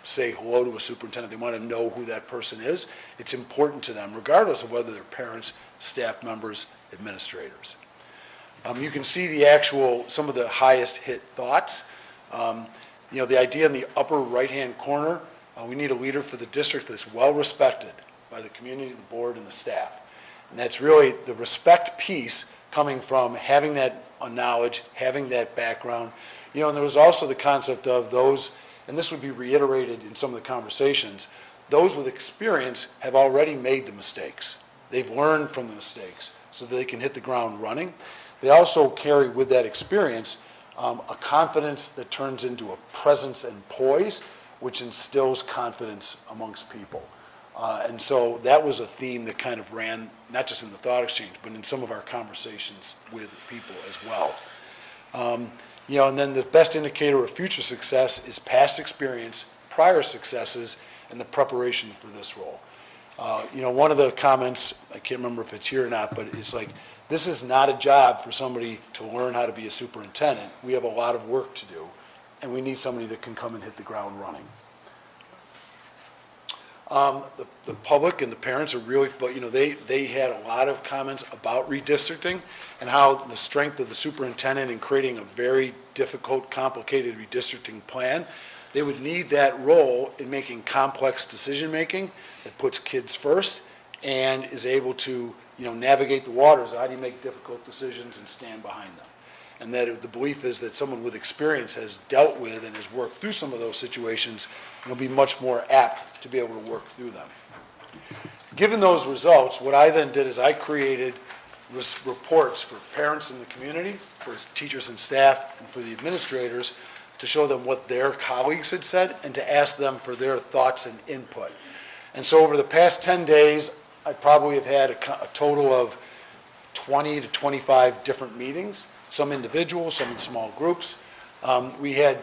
say hello to a superintendent. They want to know who that person is. It's important to them, regardless of whether they're parents, staff members, administrators. You can see some of the highest hit thoughts. The idea in the upper right-hand corner, we need a leader for the district that's well respected by the community, the board, and the staff. And that's really the respect piece coming from having that knowledge, having that background. And there was also the concept of those and this would be reiterated in some of the conversations, those with experience have already made the mistakes. They've learned from the mistakes so that they can hit the ground running. They also carry with that experience a confidence that turns into a presence and poise, which instills confidence amongst people. And so that was a theme that kind of ran, not just in the thought exchange, but in some of our conversations with people as well. And then the best indicator of future success is past experience, prior successes, and the preparation for this role. One of the comments, I can't remember if it's here or not, but it's like, this is not a job for somebody to learn how to be a superintendent. We have a lot of work to do, and we need somebody that can come and hit the ground running. The public and the parents are really, they had a lot of comments about redistricting and how the strength of the superintendent in creating a very difficult, complicated redistricting plan, they would need that role in making complex decision-making that puts kids first and is able to, navigate the waters. How do you make difficult decisions and stand behind them? And that the belief is that someone with experience has dealt with and has worked through some of those situations and will be much more apt to be able to work through them. Given those results, what I then did is I created reports for parents in the community, for teachers and staff, and for the administrators to show them what their colleagues had said and to ask them for their thoughts and input. And so over the past 10 days, I probably have had a total of 20 to 25 different meetings, some individual, some in small groups. We had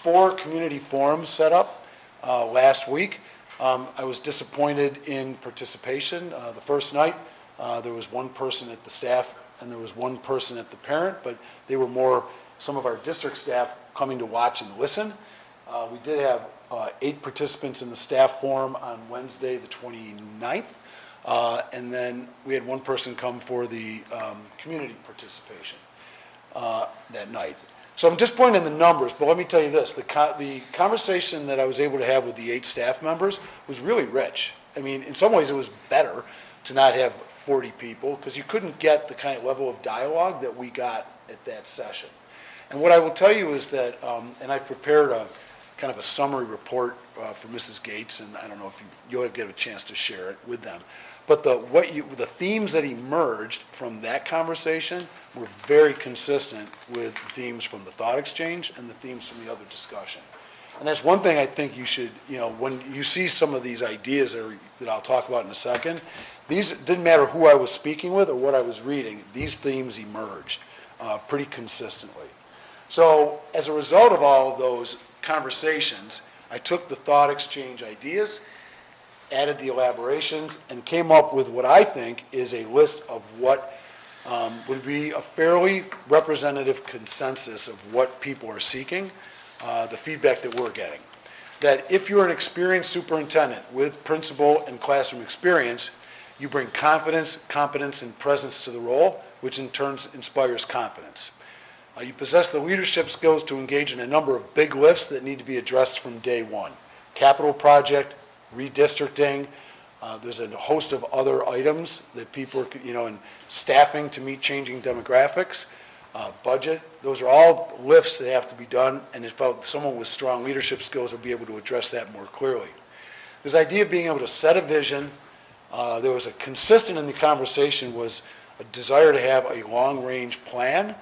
4 community forums set up last week. I was disappointed in participation. The first night, there was one person at the staff and there was one person at the parent, but they were more some of our district staff coming to watch and listen. We did have 8 participants in the staff forum on Wednesday, the 29th. And then we had one person come for the community participation that night. So I'm disappointed in the numbers, but let me tell you this. The conversation that I was able to have with the 8 staff members was really rich. I mean, in some ways it was better to not have 40 people because you couldn't get the kind of level of dialogue that we got at that session. And what I will tell you is that, and I prepared a kind of a summary report for Mrs. Gates, and I don't know if you'll get a chance to share it with them. But the themes that emerged from that conversation were very consistent with the themes from the thought exchange and the themes from the other discussion. And that's one thing I think you should, when you see some of these ideas that I'll talk about in a second, these didn't matter who I was speaking with or what I was reading, these themes emerged pretty consistently. So as a result of all of those conversations, I took the thought exchange ideas, added the elaborations, and came up with what I think is a list of what would be a fairly representative consensus of what people are seeking, the feedback that we're getting. That if you're an experienced superintendent with principal and classroom experience, you bring confidence, competence, and presence to the role, which in turn inspires confidence. You possess the leadership skills to engage in a number of big lifts that need to be addressed from day one. Capital project, redistricting, there's a host of other items that people are, and staffing to meet changing demographics, budget. Those are all lifts that have to be done, and it felt someone with strong leadership skills will be able to address that more clearly. This idea of being able to set a vision, there was a consistent in the conversation was a desire to have a long-range plan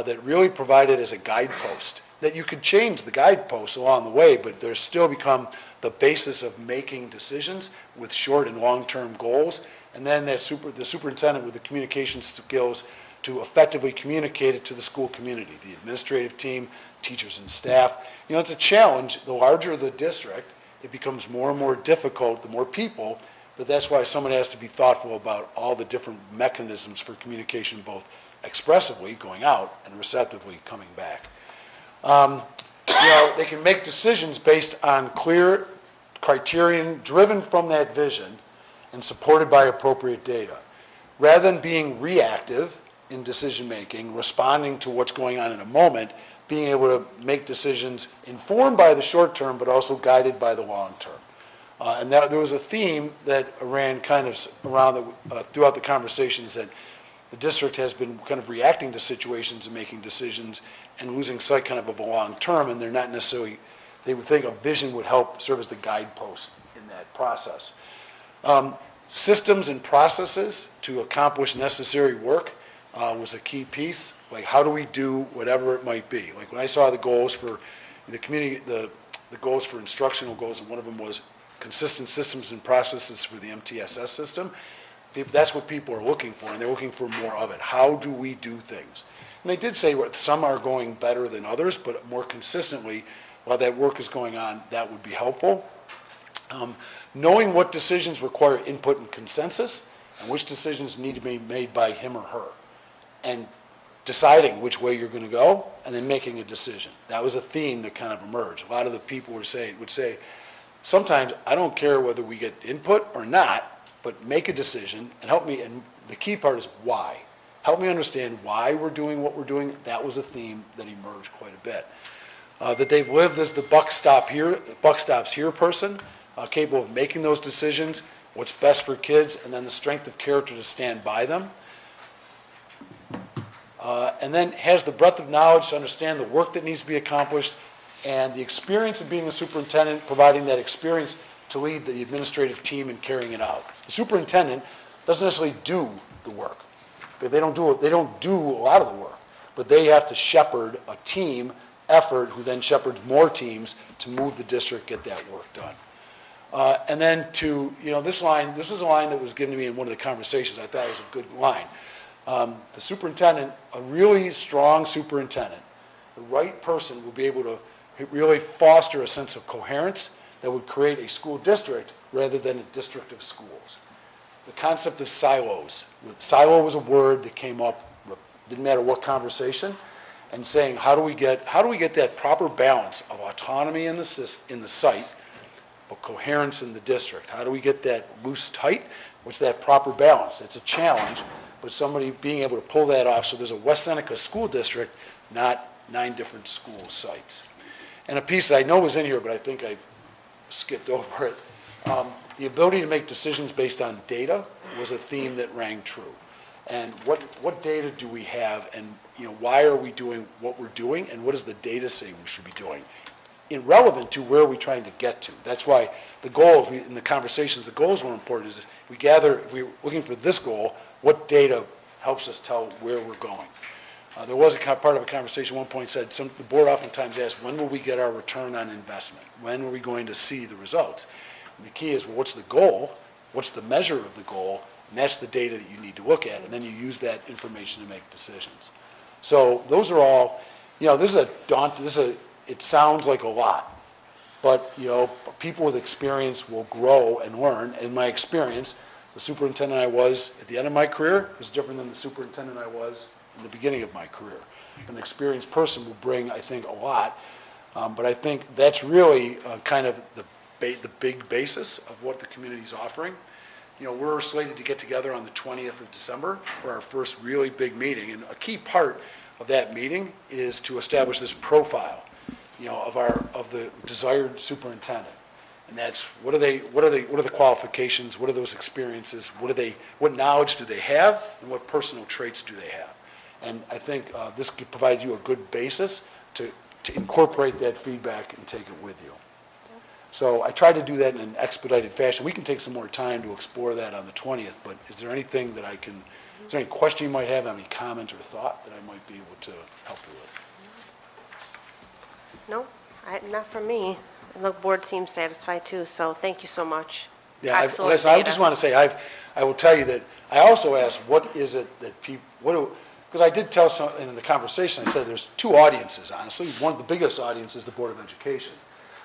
that really provided as a guidepost, that you could change the guideposts along the way, but there's still become the basis of making decisions with short and long-term goals, and then the superintendent with the communication skills to effectively communicate it to the school community, the administrative team, teachers and staff. It's a challenge. The larger the district, it becomes more and more difficult, the more people, but that's why someone has to be thoughtful about all the different mechanisms for communication, both expressively going out and receptively coming back. They can make decisions based on clear criterion driven from that vision and supported by appropriate data. Rather than being reactive in decision-making, responding to what's going on in a moment, being able to make decisions informed by the short term but also guided by the long term. And there was a theme that ran kind of around throughout the conversations that the district has been kind of reacting to situations and making decisions and losing sight kind of a long term, and they they would think a vision would help serve as the guidepost in that process. Systems and processes to accomplish necessary work was a key piece. Like, how do we do whatever it might be? Like, when I saw the goals for the community, the goals for instructional goals, and one of them was consistent systems and processes for the MTSS system, that's what people are looking for, and they're looking for more of it. How do we do things? And they did say some are going better than others, but more consistently, while that work is going on, that would be helpful. Knowing what decisions require input and consensus, and which decisions need to be made by him or her, and deciding which way you're going to go, and then making a decision. That was a theme that kind of emerged. A lot of the people would say, sometimes I don't care whether we get input or not, but make a decision and help me. And the key part is why. Help me understand why we're doing what we're doing. That was a theme that emerged quite a bit. That they've lived as the buck stops here person, capable of making those decisions, what's best for kids, and then the strength of character to stand by them. And then has the breadth of knowledge to understand the work that needs to be accomplished, and the experience of being a superintendent, providing that experience to lead the administrative team in carrying it out. The superintendent doesn't necessarily do the work. They don't do a lot of the work, but they have to shepherd a team effort who then shepherds more teams to move the district, get that work done. And then this was a line that was given to me in one of the conversations. I thought it was a good line. The superintendent, a really strong superintendent, the right person will be able to really foster a sense of coherence that would create a school district rather than a district of schools. The concept of silos. Silo was a word that came up, didn't matter what conversation, and saying how do we get that proper balance of autonomy in the site, but coherence in the district? How do we get that loose tight? What's that proper balance? It's a challenge, but somebody being able to pull that off so there's a West Seneca school district, not 9 different school sites. And a piece that I know was in here, but I think I skipped over it. The ability to make decisions based on data was a theme that rang true. And what data do we have, and why are we doing what we're doing, and what does the data say we should be doing? Irrelevant to where we're trying to get to. That's why the goals, in the conversations, the goals were important. Is we gather, if we're looking for this goal, what data helps us tell where we're going. There was a part of a conversation at one point said, the board oftentimes asks, when will we get our return on investment? When are we going to see the results? And the key is, well, what's the goal? What's the measure of the goal? And that's the data that you need to look at, and then you use that information to make decisions. So those are all, it sounds like a lot, but people with experience will grow and learn. In my experience, the superintendent I was at the end of my career was different than the superintendent I was in the beginning of my career. An experienced person will bring, I think, a lot, but I think that's really kind of the big basis of what the community is offering. We're slated to get together on the 20th of December for our first really big meeting, and a key part of that meeting is to establish this profile, of the desired superintendent. And that's what are the qualifications, what are those experiences, what knowledge do they have, and what personal traits do they have. And I think this could provide you a good basis to incorporate that feedback and take it with you. So I tried to do that in an expedited fashion. We can take some more time to explore that on the 20th, but is there any question you might have, any comment or thought that I might be able to help you with? No, not from me. And the board seems satisfied too, so thank you so much. Yeah, Excellent I data. just want to say, I will tell you that I also asked, what is it that people, because I did tell some, in the conversation, I said there's 2 audiences, honestly. One of the biggest audiences is the Board of Education.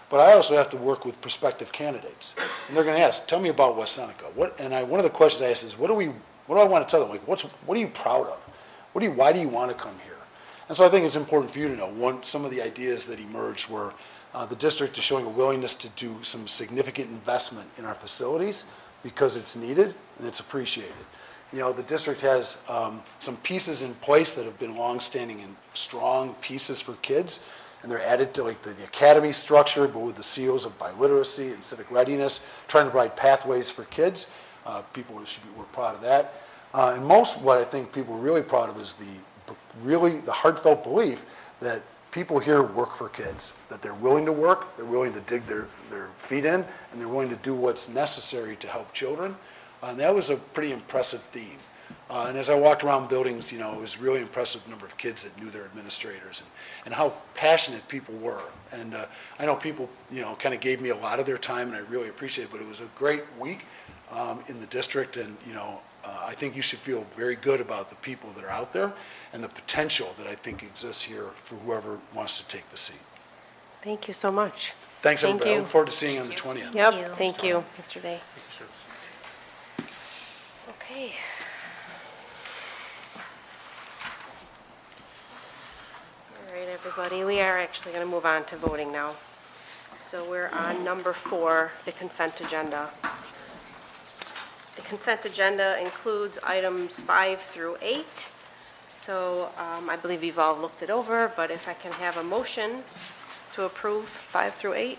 But I also have to work with prospective candidates. And they're going to ask, tell me about West Seneca. One of the questions I asked is, what do I want to tell them? Like, what are you proud of? Why do you want to come here? And so I think it's important for you to know, some of the ideas that emerged were the district is showing a willingness to do some significant investment in our facilities because it's needed and it's appreciated. The district has some pieces in place that have been longstanding and strong pieces for kids, and they're added to the academy structure, but with the seals of biliteracy and civic readiness, trying to provide pathways for kids. We're proud of that. And what I think people are really proud of is the heartfelt belief that people here work for kids, that they're willing to work, they're willing to dig their feet in, and they're willing to do what's necessary to help children. And that was a pretty impressive theme. And as I walked around buildings, it was really impressive number of kids that knew their administrators and how passionate people were. And I know people, kind of gave me a lot of their time, and I really appreciate it, but it was a great week in the district, and, I think you should feel very good about the people that are out there and the potential that I think exists here for whoever wants to take the seat. Thank you so much. Thanks, Thank everybody. I you. look forward to seeing you on the 20th. Yep, thank you, Mr. Day. Okay. All right, everybody, we are actually going to move on to voting now. So we're on number 4, the consent agenda. The consent agenda includes items 5 through 8. So I believe you've all looked it over, but if I can have a motion to approve 5 through 8.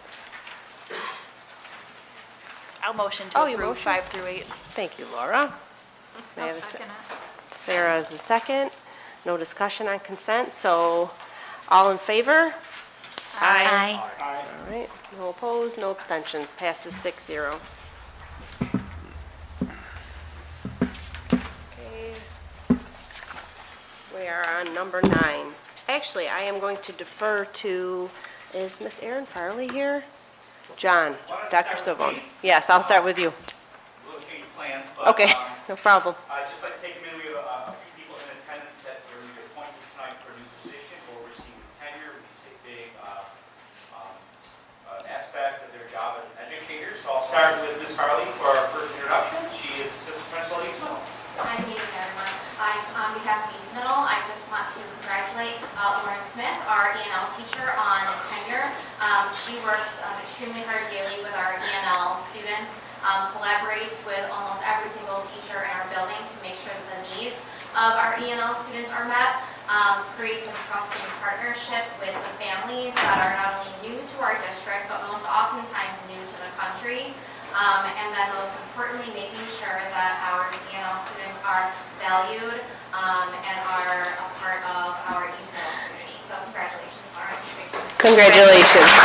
I'll motion Oh, to you approve motion? 5 through 8. Thank you, Laura. May I have a Sarah is the second. No discussion on consent, so all in favor? Aye. All right, no opposed, no abstentions, passes 6-0. Okay. We are on number 9. Actually, I am going to defer to, is Miss Erin Farley here? John, Dr. Savone. Yes, I'll start with you. We'll change plans, but Okay, no problem. I'd just like to take a minute. We have a few people in attendance that were appointed tonight for a new position or receiving tenure, which is a big aspect of their job as an educator. So I'll start with Ms. Farley for our first introduction. She is Assistant Principal at East Middle. Good evening, everyone. On behalf of East Middle, I just want to congratulate Lauren Smith, our E&L teacher, on tenure. She works extremely hard daily with our E&L students, collaborates with almost every single teacher in our building to make sure that the needs of our E&L students are met, creates a trusting partnership with the families that are not only new to our district, but most oftentimes new to the country. And then most importantly, making sure that our E&L students are valued and are a part of our East Middle community. So congratulations, Lauren. Congratulations. We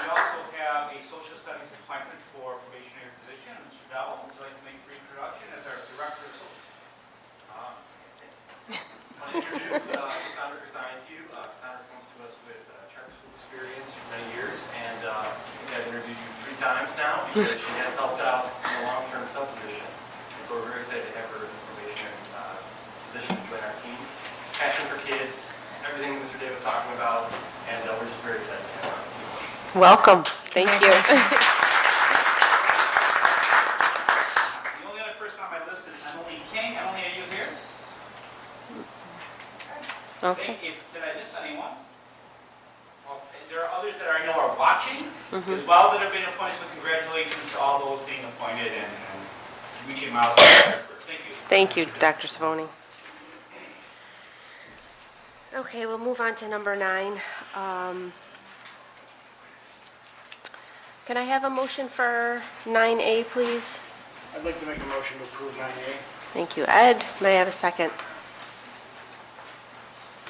also have a social studies appointment for probationary position. Mr. Dowell, would you like to make a brief introduction as our Director of Social? I want to introduce Cassandra Cassani to you. Cassandra comes to us with charter school experience for many years, and I think I've interviewed you 3 times now because she has helped out in a long-term sub position. And so we're very excited to have her in the probationary position to join our team. Passion for kids, everything Mr. Day was talking about, and we're just very excited to have her on the team. Welcome, thank you. The only other person on my list is Emily King. Emily, are you here? Okay. Did I miss anyone? Well, there are others that I know are watching as well that have been appointed, so congratulations to all those being appointed and reaching milestones. Thank you. Thank you, Dr. Savoni. Okay, we'll move on to number 9. Can I have a motion for 9A, please? I'd like to make a motion to approve 9A. Thank you, Ed. May I have a second?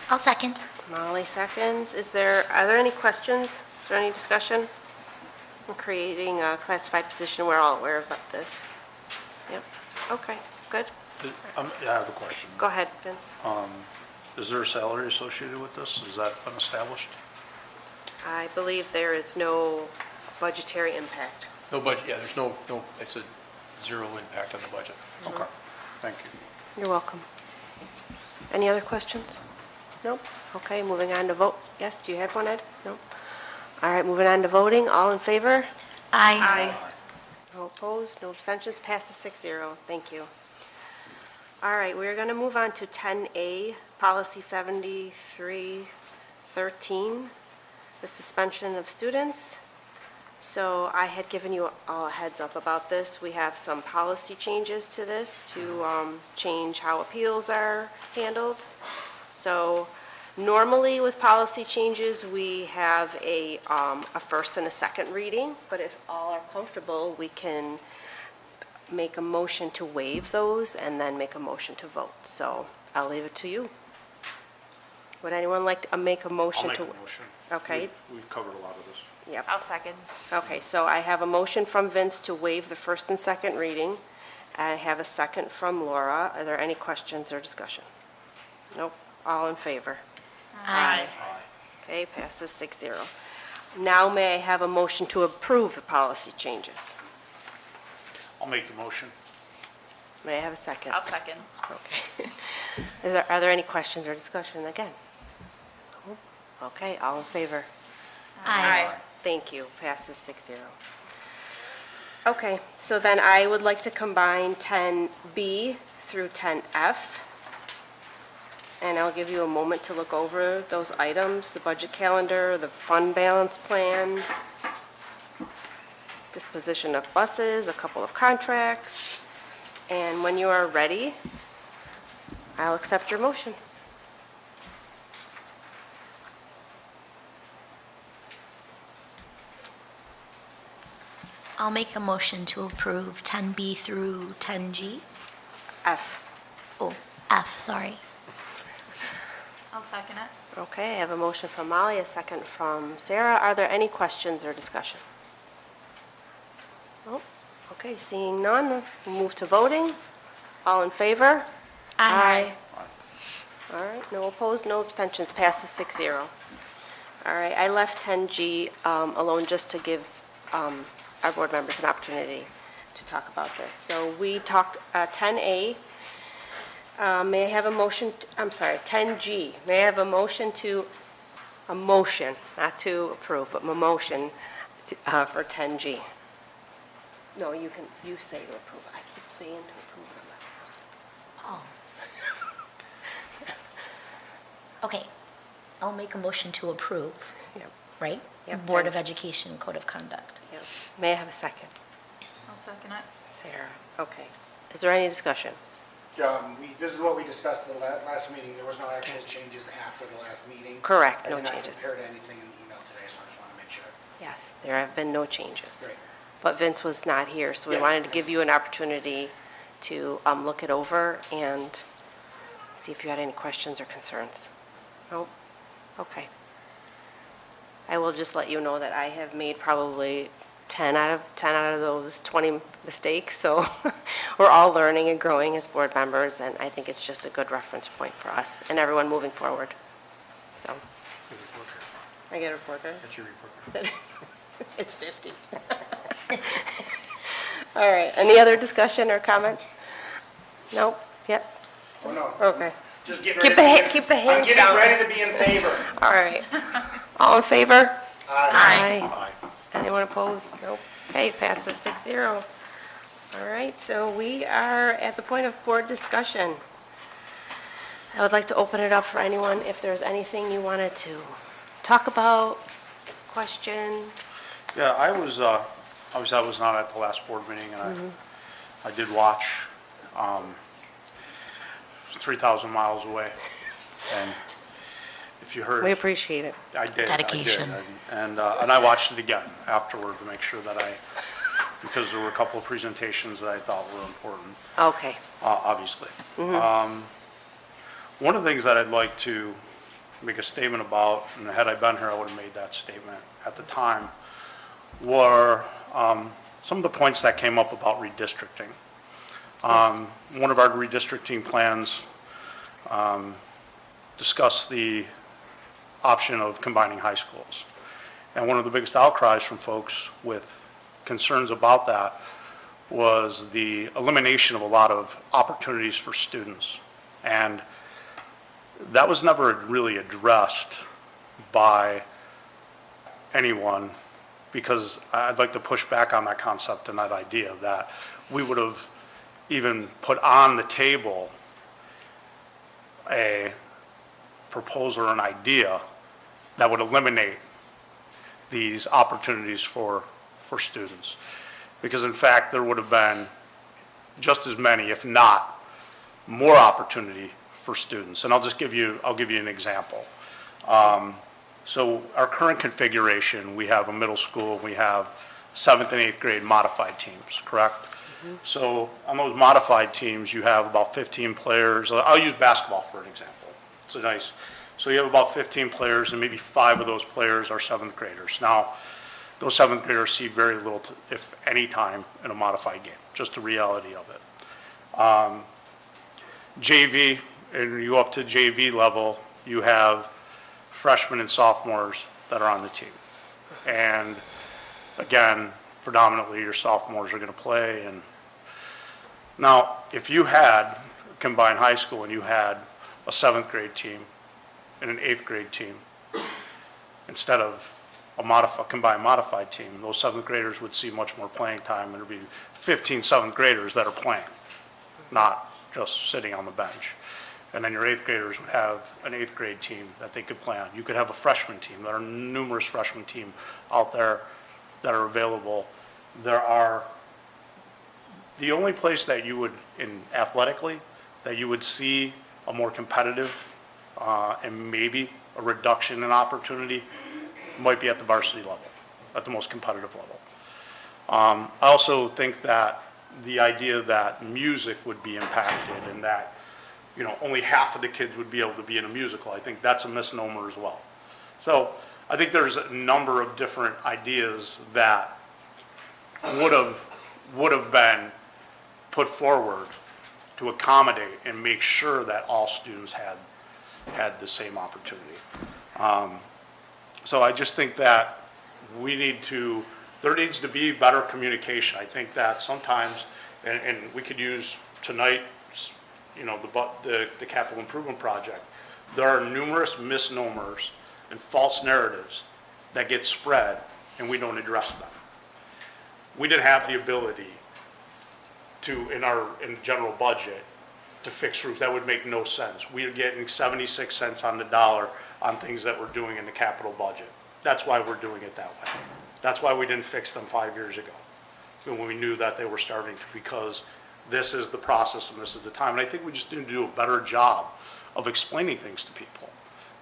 I'll second. Molly seconds. Are there any questions? Is there any discussion? I'm creating a classified position. We're all aware about this. Yep. Okay, good. Yeah, I have a question. Go ahead, Vince. Is there a salary associated with this? Is that unestablished? I believe there is no budgetary impact. No budget, yeah, there's no, it's a 0 impact on the budget. Okay, thank you. You're welcome. Any other questions? Nope. Okay, moving on to vote. Yes, do you have one, Ed? No? All right, moving on to voting. All in favor? Aye. No opposed, no abstentions, passes 6-0. Thank you. All right, we're going to move on to 10A, Policy 7313, the suspension of students. So I had given you all a heads up about this. We have some policy changes to this to change how appeals are handled. So normally with policy changes, we have a first and a second reading, but if all are comfortable, we can make a motion to waive those and then make a motion to vote. So I'll leave it to you. Would anyone like to make a I'll motion make to? a motion. Okay. We've covered a lot of this. Yep. I'll second. Okay, so I have a motion from Vince to waive the first and second reading. I have a second from Laura. Are there any questions or discussion? Nope. All in favor? Aye. Okay, passes 6-0. Now may I have a motion to approve the policy changes? I'll make the motion. May I have a second? I'll second. Okay. Are there any questions or discussion again? No? Okay, all in favor? Aye. Thank you, passes 6-0. Okay, so then I would like to combine 10B through 10F. And I'll give you a moment to look over those items, the budget calendar, the fund balance plan, disposition of buses, a couple of contracts. And when you are ready, I'll accept your motion. I'll make a motion to approve 10B through 10G. F. Oh, F, sorry. I'll second it. Okay, I have a motion from Molly, a second from Sarah. Are there any questions or discussion? Nope. Okay, seeing none, we'll move to voting. All in favor? Aye. All right, no opposed, no abstentions, passes 6-0. All right, I left 10G alone just to give our board members an opportunity to talk about this. So we talked 10A. May I have a motion, I'm sorry, 10G. May I have a motion, not to approve, but a motion for 10G? No, you say to approve. I keep saying to approve. Oh. Okay, I'll make a motion to approve, Yep, right? Yep, Board 10. of Education Code of Conduct. yep. May I have a second? I'll second it. Sarah, okay. Is there any discussion? This is what we discussed at the last meeting. There was no actual changes after the last meeting. Correct, no I did not changes. compare to anything in the email today, so I just want to make sure. Yes, there have been no changes. Great. But Vince was not here, so we Yes. wanted to give you an opportunity to look it over and see if you had any questions or concerns. Nope? Okay. I will just let you know that I have made probably 10 out of those 20 mistakes, so we're all learning and growing as board members, and I think it's just a good reference point for us and everyone moving forward. So, I get a report card? That's your report. It's 50. All right, any other discussion or comment? Nope, yep, Oh, no. okay. Just getting Keep ready. keep the I'm hands getting down. ready to be in favor. All right. All in favor? Aye. Aye. Anyone opposed? Nope. Okay, passes 6-0. All right, so we are at the point of board discussion. I would like to open it up for anyone if there's anything you wanted to talk about, question. Yeah, obviously I was not at the last board meeting, and I did watch 3,000 miles away. And if you heard. We appreciate it. I did. Dedication. I did. And I watched it again afterward to make sure that because there were a couple of presentations that I thought were important, Okay. obviously. One of the things that I'd like to make a statement about, and had I been here, I would have made that statement at the time, were some of the points that came up about redistricting. One of our redistricting plans discussed the option of combining high schools. And one of the biggest outcries from folks with concerns about that was the elimination of a lot of opportunities for students. And that was never really addressed by anyone, because I'd like to push back on that concept and that idea that we would have even put on the table a proposal or an idea that would eliminate these opportunities for students. Because in fact, there would have been just as many, if not more opportunity for students. And I'll give you an example. So our current configuration, we have a middle school, we have 7th and 8th grade modified teams, correct? So on those modified teams, you have about 15 players. I'll use basketball for an example. It's a nice So you have about 15 players, and maybe 5 of those players are 7th graders. Now, those 7th graders see very little, if any, time in a modified game, just the reality of it. JV, and you up to JV level, you have freshmen and sophomores that are on the team. And again, predominantly your sophomores are going to play. And now, if you had combined high school and you had a 7th grade team and an 8th grade team, instead of a combined modified team, those 7th graders would see much more playing time, and there'd be 15 7th graders that are playing, not just sitting on the bench. And then your 8th graders would have an 8th grade team that they could play on. You could have a freshman team. There are numerous freshman teams out there that are available. The only place that you would, athletically, that you would see a more competitive and maybe a reduction in opportunity might be at the varsity level, at the most competitive level. I also think that the idea that music would be impacted and that, only half of the kids would be able to be in a musical, I think that's a misnomer as well. So I think there's a number of different ideas that would have been put forward to accommodate and make sure that all students had the same opportunity. So I just think that there needs to be better communication. I think that sometimes, and we could use tonight, the capital improvement project, there are numerous misnomers and false narratives that get spread, and we don't address them. We didn't have the ability to, in the general budget, to fix roofs. That would make no sense. We are getting 76 cents on the dollar on things that we're doing in the capital budget. That's why we're doing it that way. That's why we didn't fix them 5 years ago, when we knew that they were starting to, because this is the process and this is the time. And I think we just need to do a better job of explaining things to people.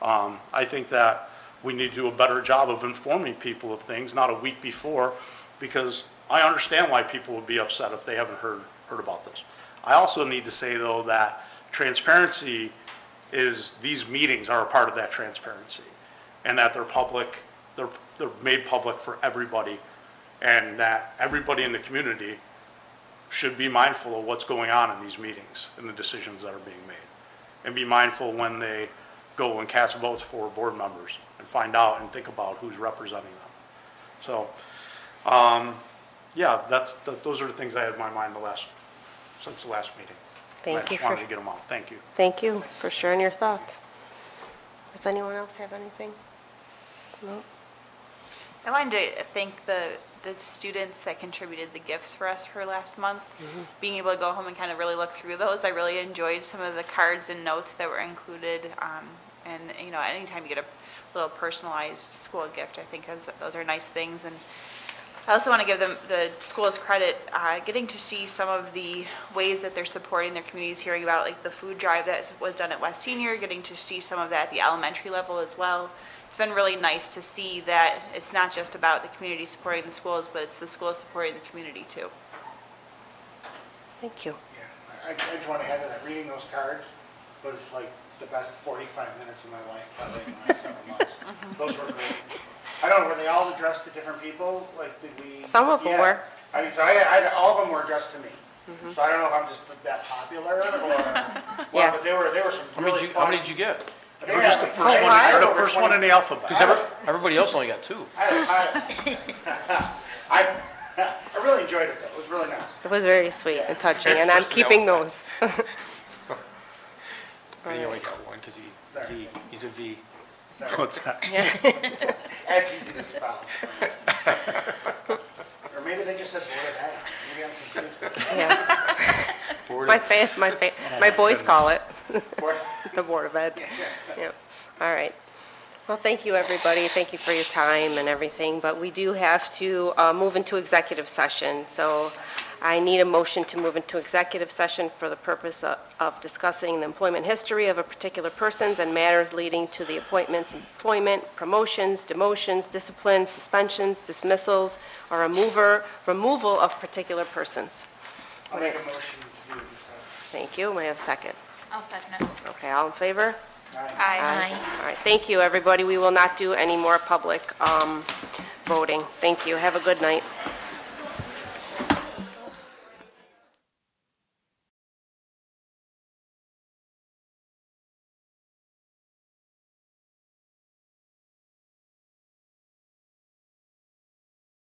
I think that we need to do a better job of informing people of things, not a week before, because I understand why people would be upset if they haven't heard about this. I also need to say, though, that transparency these meetings are a part of that transparency, and that they're public, they're made public for everybody, and that everybody in the community should be mindful of what's going on in these meetings and the decisions that are being made, and be mindful when they go and cast votes for board members and find out and think about who's representing them. So, those are the things I had in my mind since the last meeting. Thank I you just wanted to get them out. Thank you. Thank you for sharing your thoughts. Does anyone else have anything? No? I wanted to thank the students that contributed the gifts for us for last month. Being able to go home and kind of really look through those, I really enjoyed some of the cards and notes that were included. And anytime you get a little personalized school gift, I think those are nice things. And I also want to give the schools credit, getting to see some of the ways that they're supporting their communities, hearing about like the food drive that was done at West Senior, getting to see some of that at the elementary level as well. It's been really nice to see that it's not just about the community supporting the schools, but it's the schools supporting the community too. Thank you. Yeah, I just want to add to that, reading those cards was like the best 45 minutes of my life, probably in the last 7 months. Those were great. I don't know, were they all addressed to different people? Like, did we? Some of them Yeah. were. I mean, all of them were addressed to me. So I don't know if I'm just that popular or, Yes. but there were some really How fun. many did you get? You're just the first one. You're the first one in the alphabet. Because everybody else only got 2. I really enjoyed it, though. It was really nice. It was very sweet and touching, and I'm keeping those. He only got 1 because he's a V. What's that? That's easy to spell. Or maybe they just said Board of Ed. Maybe I'm confused. Yeah. My boys call it Board- the Board of Ed. Yeah. All right. Well, thank you, everybody. Thank you for your time and everything, but we do have to move into executive session. So I need a motion to move into executive session for the purpose of discussing the employment history of a particular persons and matters leading to the appointments, employment, promotions, demotions, disciplines, suspensions, dismissals, or removal of particular persons. I'll make a motion to do this. Thank you. May I have a second? I'll second it. Okay, all in favor? Aye. All right, thank you, everybody. We will not do any more public voting. Thank you. Have a good night.